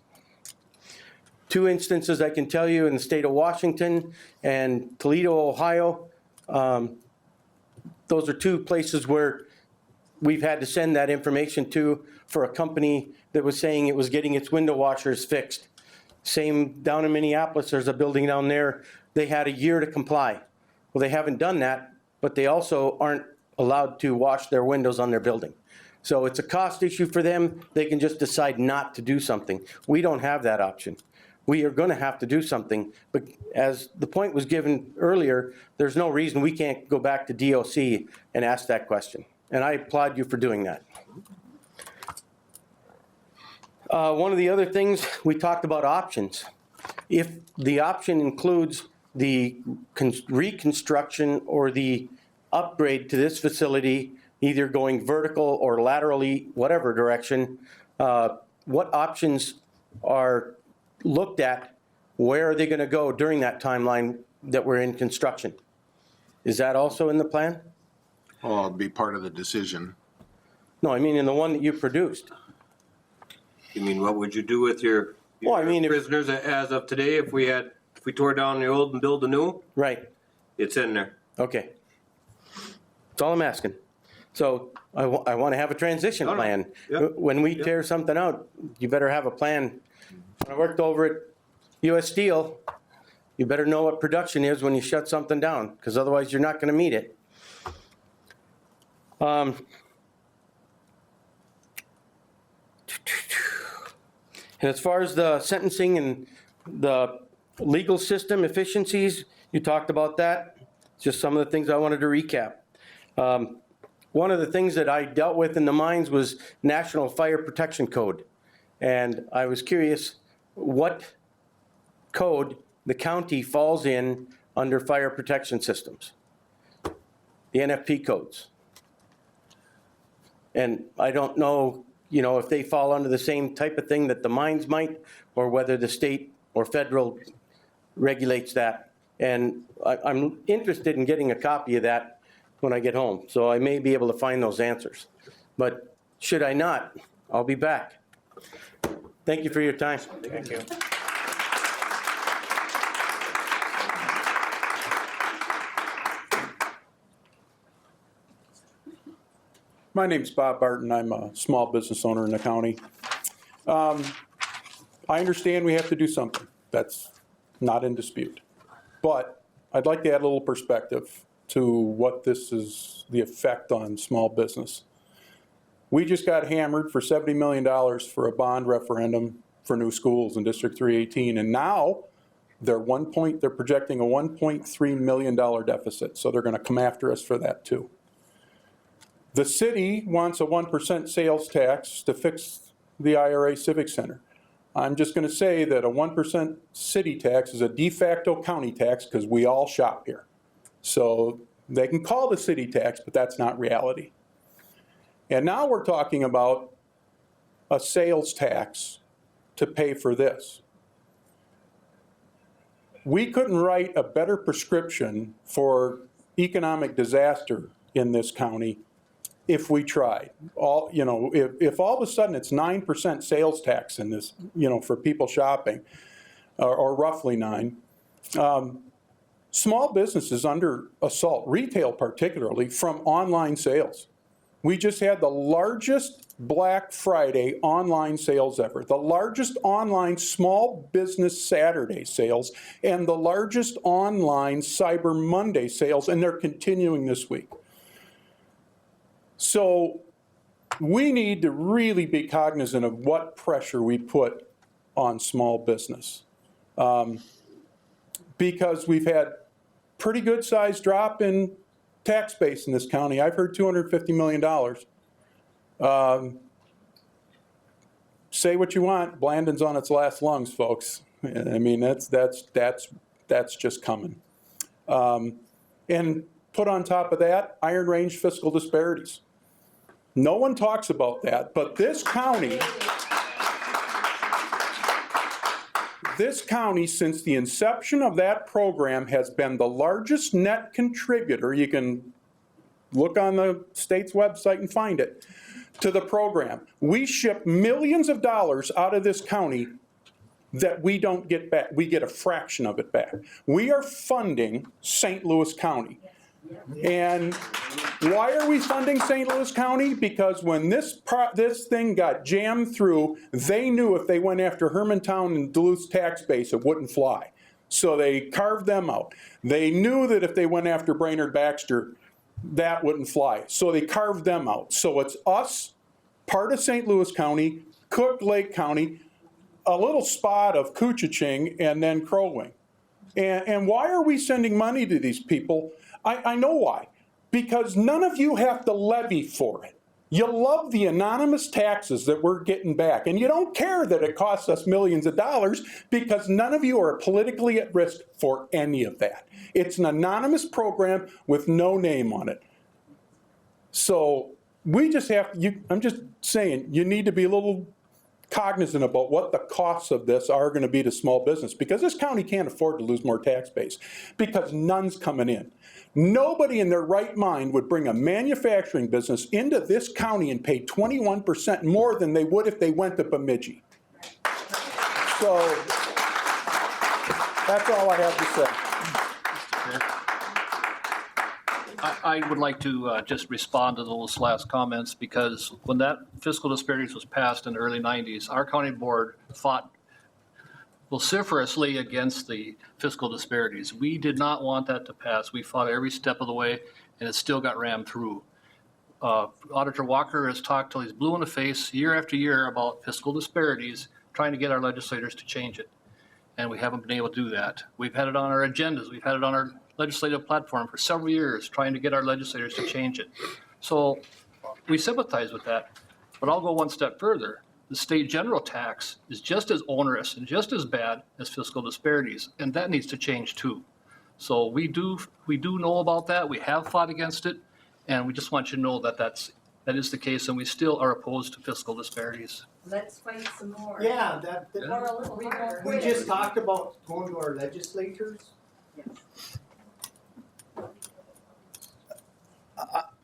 2 instances I can tell you in the state of Washington and Toledo, Ohio, those are 2 places where we've had to send that information to for a company that was saying it was getting its window washers fixed. Same down in Minneapolis, there's a building down there, they had a year to comply. Well, they haven't done that, but they also aren't allowed to wash their windows on their building. So it's a cost issue for them. They can just decide not to do something. We don't have that option. We are going to have to do something, but as the point was given earlier, there's no reason we can't go back to DOC and ask that question. And I applaud you for doing that. One of the other things, we talked about options. If the option includes the reconstruction or the upgrade to this facility, either going vertical or laterally, whatever direction, what options are looked at? Where are they going to go during that timeline that we're in construction? Is that also in the plan? Oh, it'll be part of the decision. No, I mean in the one that you produced. You mean, what would you do with your Well, I mean, prisoners as of today if we tore down the old and built a new? Right. It's in there. Okay. That's all I'm asking. So I want to have a transition plan. Yep. When we tear something out, you better have a plan. When I worked over at US Steel, you better know what production is when you shut something down, because otherwise you're not going to meet it. And as far as the sentencing and the legal system efficiencies, you talked about that. Just some of the things I wanted to recap. One of the things that I dealt with in the mines was National Fire Protection Code. And I was curious what code the county falls in under fire protection systems. The NFP codes. And I don't know, if they fall under the same type of thing that the mines might, or whether the state or federal regulates that. And I'm interested in getting a copy of that when I get home, so I may be able to find those answers. But should I not, I'll be back. Thank you for your time. Thank you. My name's Bob Barton. I'm a small business owner in the county. I understand we have to do something. That's not in dispute. But I'd like to add a little perspective to what this is, the effect on small business. We just got hammered for $70 million for a bond referendum for new schools in District 318, and now they're projecting a $1.3 million deficit, so they're going to come after us for that too. The city wants a 1% sales tax to fix the IRA Civic Center. I'm just going to say that a 1% city tax is a de facto county tax because we all shop here. So they can call the city tax, but that's not reality. And now we're talking about a sales tax to pay for this. We couldn't write a better prescription for economic disaster in this county if we tried. If all of a sudden it's 9% sales tax in this, for people shopping, or roughly 9%, small businesses under assault, retail particularly, from online sales. We just had the largest Black Friday online sales ever, the largest online small business Saturday sales, and the largest online Cyber Monday sales, and they're continuing this week. So we need to really be cognizant of what pressure we put on small business. Because we've had pretty good sized drop in tax base in this county. I've heard $250 million. Say what you want, Blandon's on its last lungs, folks. I mean, that's just coming. And put on top of that, iron range fiscal disparities. No one talks about that, but this county, since the inception of that program, has been the largest net contributor. You can look on the state's website and find it, to the program. We ship millions of dollars out of this county that we don't get back. We get a fraction of it back. We are funding St. Louis County. And why are we funding St. Louis County? Because when this thing got jammed through, they knew if they went after Hermantown and Duluth's tax base, it wouldn't fly. So they carved them out. They knew that if they went after Brainerd Baxter, that wouldn't fly. So they carved them out. So it's us, part of St. Louis County, Cook Lake County, a little spot of Couchiching, and then Crow Wing. And why are we sending money to these people? I know why. Because none of you have to levy for it. You love the anonymous taxes that we're getting back. And you don't care that it costs us millions of dollars because none of you are politically at risk for any of that. It's an anonymous program with no name on it. So we just have, I'm just saying, you need to be a little cognizant about what the costs of this are going to be to small business, because this county can't afford to lose more tax base because none's coming in. Nobody in their right mind would bring a manufacturing business into this county and pay 21% more than they would if they went to Bemidji. So that's all I have to say. I would like to just respond to those last comments, because when that fiscal disparities was passed in the early 90s, our county board fought vociferously against the fiscal disparities. We did not want that to pass. We fought every step of the way, and it still got rammed through. Auditor Walker has talked till he's blue in the face year after year about fiscal disparities, trying to get our legislators to change it. And we haven't been able to do that. We've had it on our agendas. We've had it on our legislative platform for several years, trying to get our legislators to change it. So we sympathize with that. But I'll go one step further. The state general tax is just as onerous and just as bad as fiscal disparities, and that needs to change too. So we do know about that. We have fought against it, and we just want you to know that that is the case, and we still are opposed to fiscal disparities. Let's fight some more. Yeah, Or a little harder. we just talked about going to our legislators.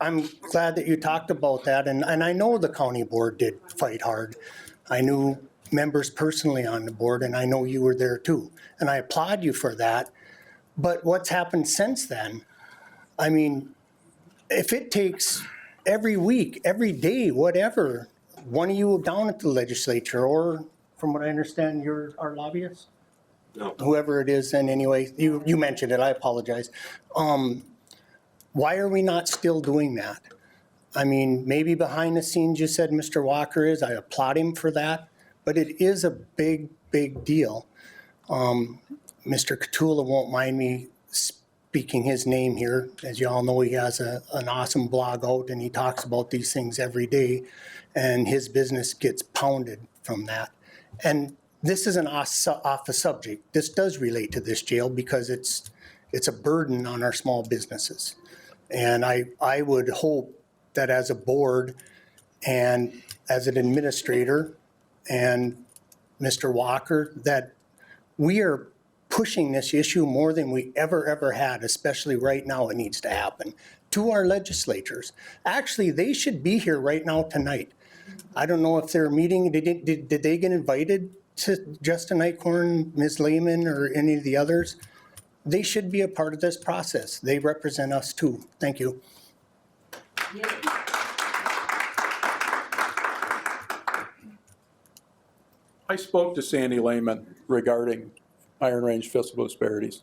I'm glad that you talked about that, and I know the county board did fight hard. I knew members personally on the board, and I know you were there too, and I applaud you for that. But what's happened since then? I mean, if it takes every week, every day, whatever, one of you down at the legislature, or from what I understand, you're our lobbyist? No. Whoever it is, and anyway, you mentioned it, I apologize. Why are we not still doing that? I mean, maybe behind the scenes you said Mr. Walker is, I applaud him for that, but it is a big, big deal. Mr. Catula won't mind me speaking his name here. As you all know, he has an awesome blog out and he talks about these things every day, and his business gets pounded from that. And this isn't off the subject. This does relate to this jail because it's a burden on our small businesses. And I would hope that as a board and as an administrator and Mr. Walker, that we are pushing this issue more than we ever had, especially right now it needs to happen, to our legislators. Actually, they should be here right now tonight. I don't know if they're meeting, did they get invited to Justin Eichhorn, Ms. Lehman, or any of the others? They should be a part of this process. They represent us too. Thank you. I spoke to Sandy Lehman regarding Iron Range fiscal disparities.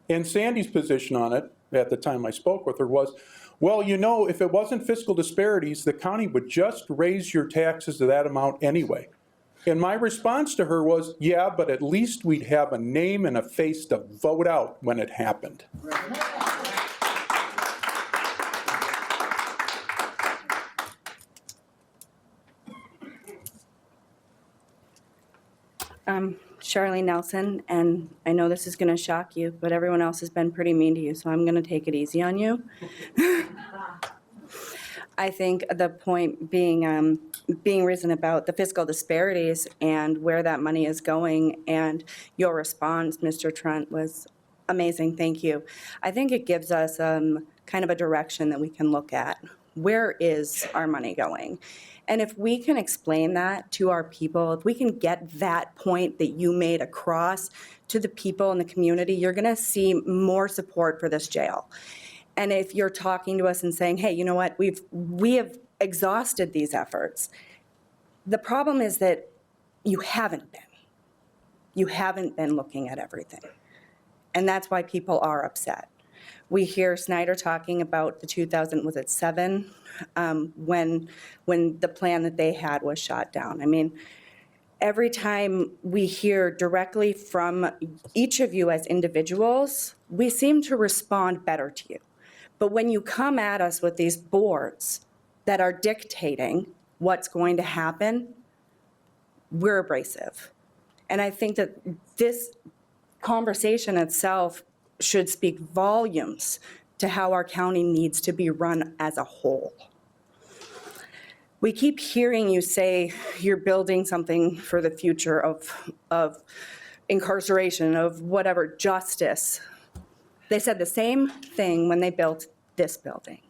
And Sandy's position on it, at the time I spoke with her, was, well, you know, if it wasn't fiscal disparities, the county would just raise your taxes to that amount anyway. And my response to her was, yeah, but at least we'd have a name and a face to vote out when it happened. Charlene Nelson, and I know this is going to shock you, but everyone else has been pretty mean to you, so I'm going to take it easy on you. I think the point being risen about the fiscal disparities and where that money is going, and your response, Mr. Trent, was amazing. Thank you. I think it gives us kind of a direction that we can look at. Where is our money going? And if we can explain that to our people, if we can get that point that you made across to the people in the community, you're going to see more support for this jail. And if you're talking to us and saying, hey, you know what, we have exhausted these efforts, the problem is that you haven't been. You haven't been looking at everything. And that's why people are upset. We hear Snyder talking about the 2007 when the plan that they had was shot down. I mean, every time we hear directly from each of you as individuals, we seem to respond better to you. But when you come at us with these boards that are dictating what's going to happen, we're abrasive. And I think that this conversation itself should speak volumes to how our county needs to be run as a whole. We keep hearing you say you're building something for the future of incarceration, of whatever, justice. They said the same thing when they built this building.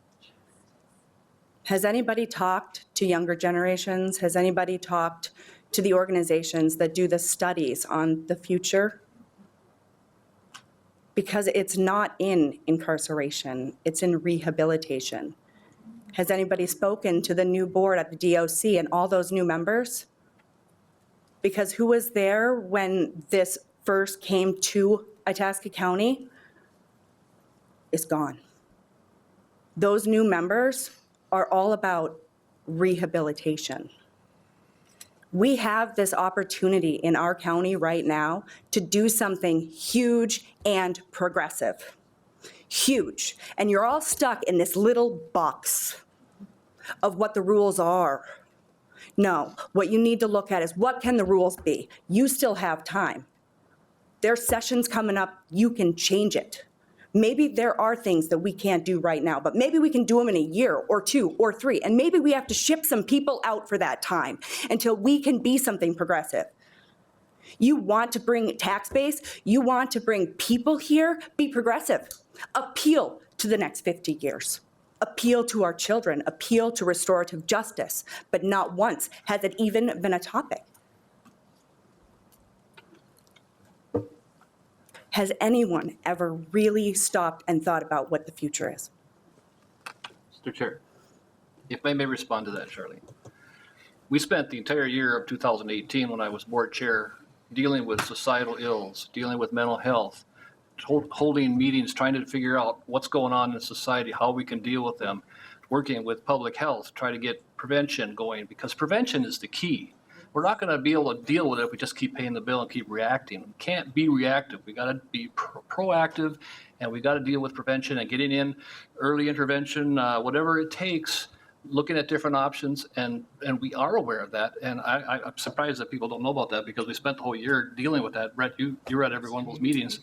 Has anybody talked to younger generations? Has anybody talked to the organizations that do the studies on the future? Because it's not in incarceration, it's in rehabilitation. Has anybody spoken to the new board at the DOC and all those new members? Because who was there when this first came to Itasca County is gone. Those new members are all about rehabilitation. We have this opportunity in our county right now to do something huge and progressive. Huge. And you're all stuck in this little box of what the rules are. No, what you need to look at is what can the rules be? You still have time. There's sessions coming up, you can change it. Maybe there are things that we can't do right now, but maybe we can do them in a year or 2 or 3, and maybe we have to ship some people out for that time until we can be something progressive. You want to bring tax base, you want to bring people here, be progressive. Appeal to the next 50 years. Appeal to our children, appeal to restorative justice, but not once has it even been a topic. Has anyone ever really stopped and thought about what the future is? Mr. Chair, if I may respond to that, Charlie. We spent the entire year of 2018, when I was board chair, dealing with societal ills, dealing with mental health, holding meetings, trying to figure out what's going on in society, how we can deal with them, working with public health, try to get prevention going, because prevention is the key. We're not going to be able to deal with it if we just keep paying the bill and keep reacting. We can't be reactive. We got to be proactive, and we got to deal with prevention and getting in early intervention, whatever it takes, looking at different options, and we are aware of that. And I'm surprised that people don't know about that, because we spent the whole year dealing with that. Brett, you were at every one of those meetings.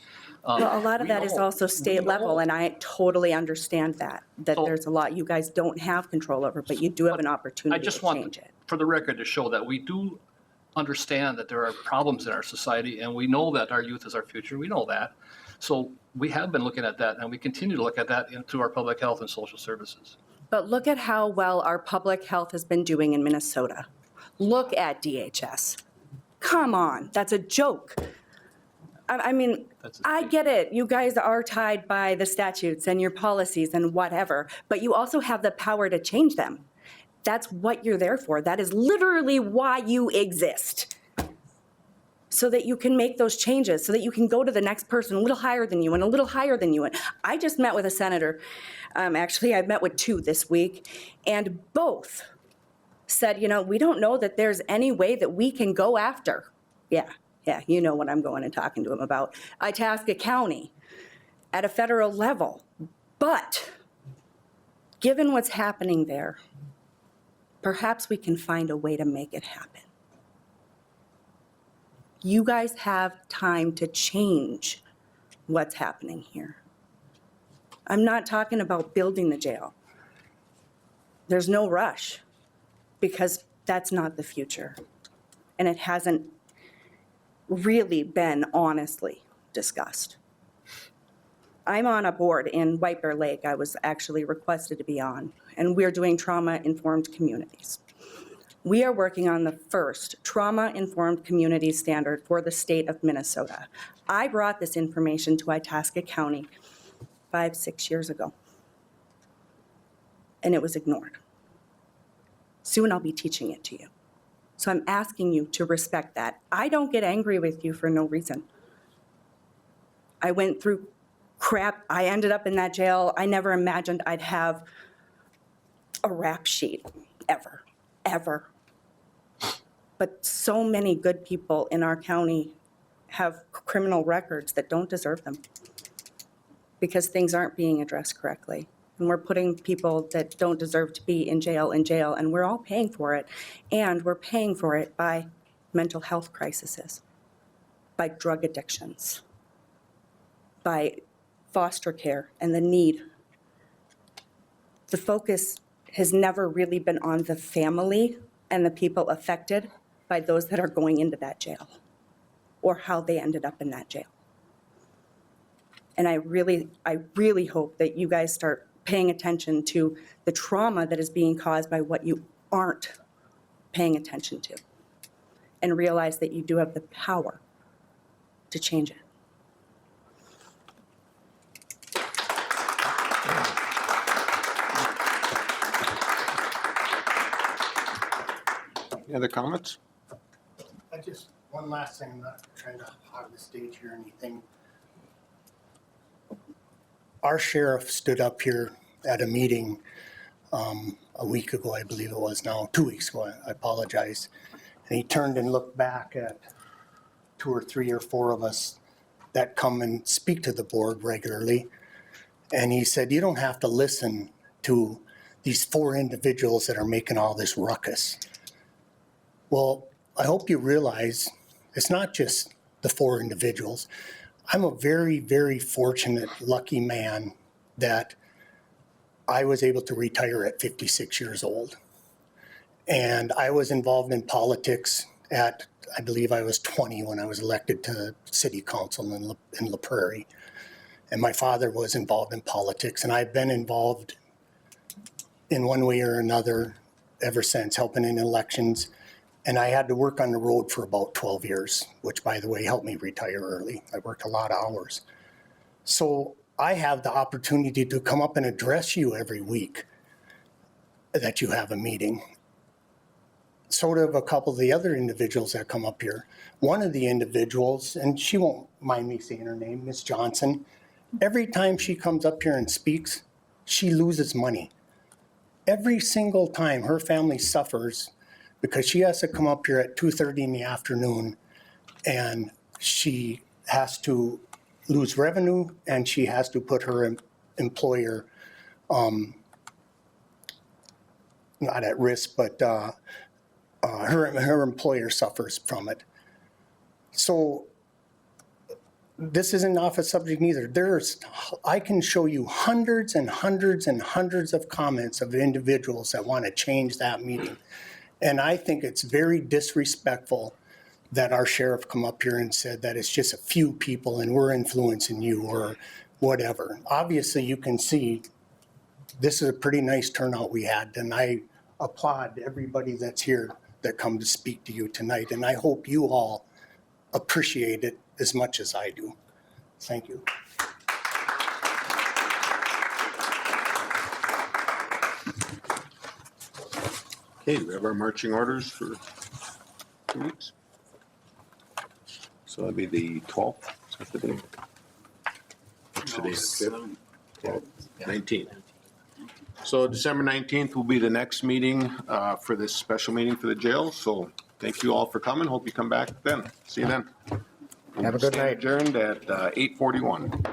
Well, a lot of that is also state level, and I totally understand that there's a lot you guys don't have control over, but you do have an opportunity to change it. For the record, to show that we do understand that there are problems in our society, and we know that our youth is our future. We know that. So we have been looking at that, and we continue to look at that through our public health and social services. But look at how well our public health has been doing in Minnesota. Look at DHS. Come on, that's a joke. I mean, I get it. You guys are tied by the statutes and your policies and whatever, but you also have the power to change them. That's what you're there for. That is literally why you exist. so that you can make those changes, so that you can go to the next person a little higher than you and a little higher than you. And I just met with a senator. Actually, I've met with 2 this week, and both said, you know, we don't know that there's any way that we can go after. Yeah, you know what I'm going and talking to him about. Itasca County at a federal level. But given what's happening there, perhaps we can find a way to make it happen. You guys have time to change what's happening here. I'm not talking about building the jail. There's no rush, because that's not the future. And it hasn't really been honestly discussed. I'm on a board in White Bear Lake I was actually requested to be on, and we're doing trauma-informed communities. We are working on the first trauma-informed community standard for the state of Minnesota. I brought this information to Itasca County 5-6 years ago, and it was ignored. Soon I'll be teaching it to you. So I'm asking you to respect that. I don't get angry with you for no reason. I went through crap. I ended up in that jail. I never imagined I'd have a rap sheet, ever. But so many good people in our county have criminal records that don't deserve them because things aren't being addressed correctly. And we're putting people that don't deserve to be in jail, and we're all paying for it. And we're paying for it by mental health crises, by drug addictions, by foster care and the need. The focus has never really been on the family and the people affected by those that are going into that jail or how they ended up in that jail. And I really hope that you guys start paying attention to the trauma that is being caused by what you aren't paying attention to, and realize that you do have the power to change it. Any other comments? One last thing, I'm not trying to hog the stage here or anything. Our sheriff stood up here at a meeting a week ago, I believe it was now, 2 weeks ago, I apologize. And he turned and looked back at 2 or 3 or 4 of us that come and speak to the board regularly. And he said, you don't have to listen to these 4 individuals that are making all this ruckus. Well, I hope you realize it's not just the 4 individuals. I'm a very, very fortunate, lucky man that I was able to retire at 56 years old. And I was involved in politics at, I believe I was 20 when I was elected to city council in La Prairie. And my father was involved in politics, and I've been involved in one way or another ever since, helping in elections. And I had to work on the road for about 12 years, which, by the way, helped me retire early. I worked a lot of hours. So I have the opportunity to come up and address you every week that you have a meeting. So do a couple of the other individuals that come up here. One of the individuals, and she won't mind me saying her name, Miss Johnson, every time she comes up here and speaks, she loses money. Every single time her family suffers because she has to come up here at 2:30 in the afternoon, and she has to lose revenue, and she has to put her employer not at risk, but her employer suffers from it. So this isn't off a subject either. I can show you hundreds and hundreds and hundreds of comments of individuals that want to change that meeting. And I think it's very disrespectful that our sheriff come up here and said that it's just a few people and we're influencing you or whatever. Obviously, you can see this is a pretty nice turnout we had, and I applaud everybody that's here that come to speak to you tonight, and I hope you all appreciate it as much as I do. Thank you. Okay, we have our marching orders for 2 weeks. So that'd be the 12th, is that the date? Today's the 5th? 19th. So December 19th will be the next meeting for this special meeting for the jail. So thank you all for coming. Hope you come back then. See you then. Have a good night. Adjourned at 8:41.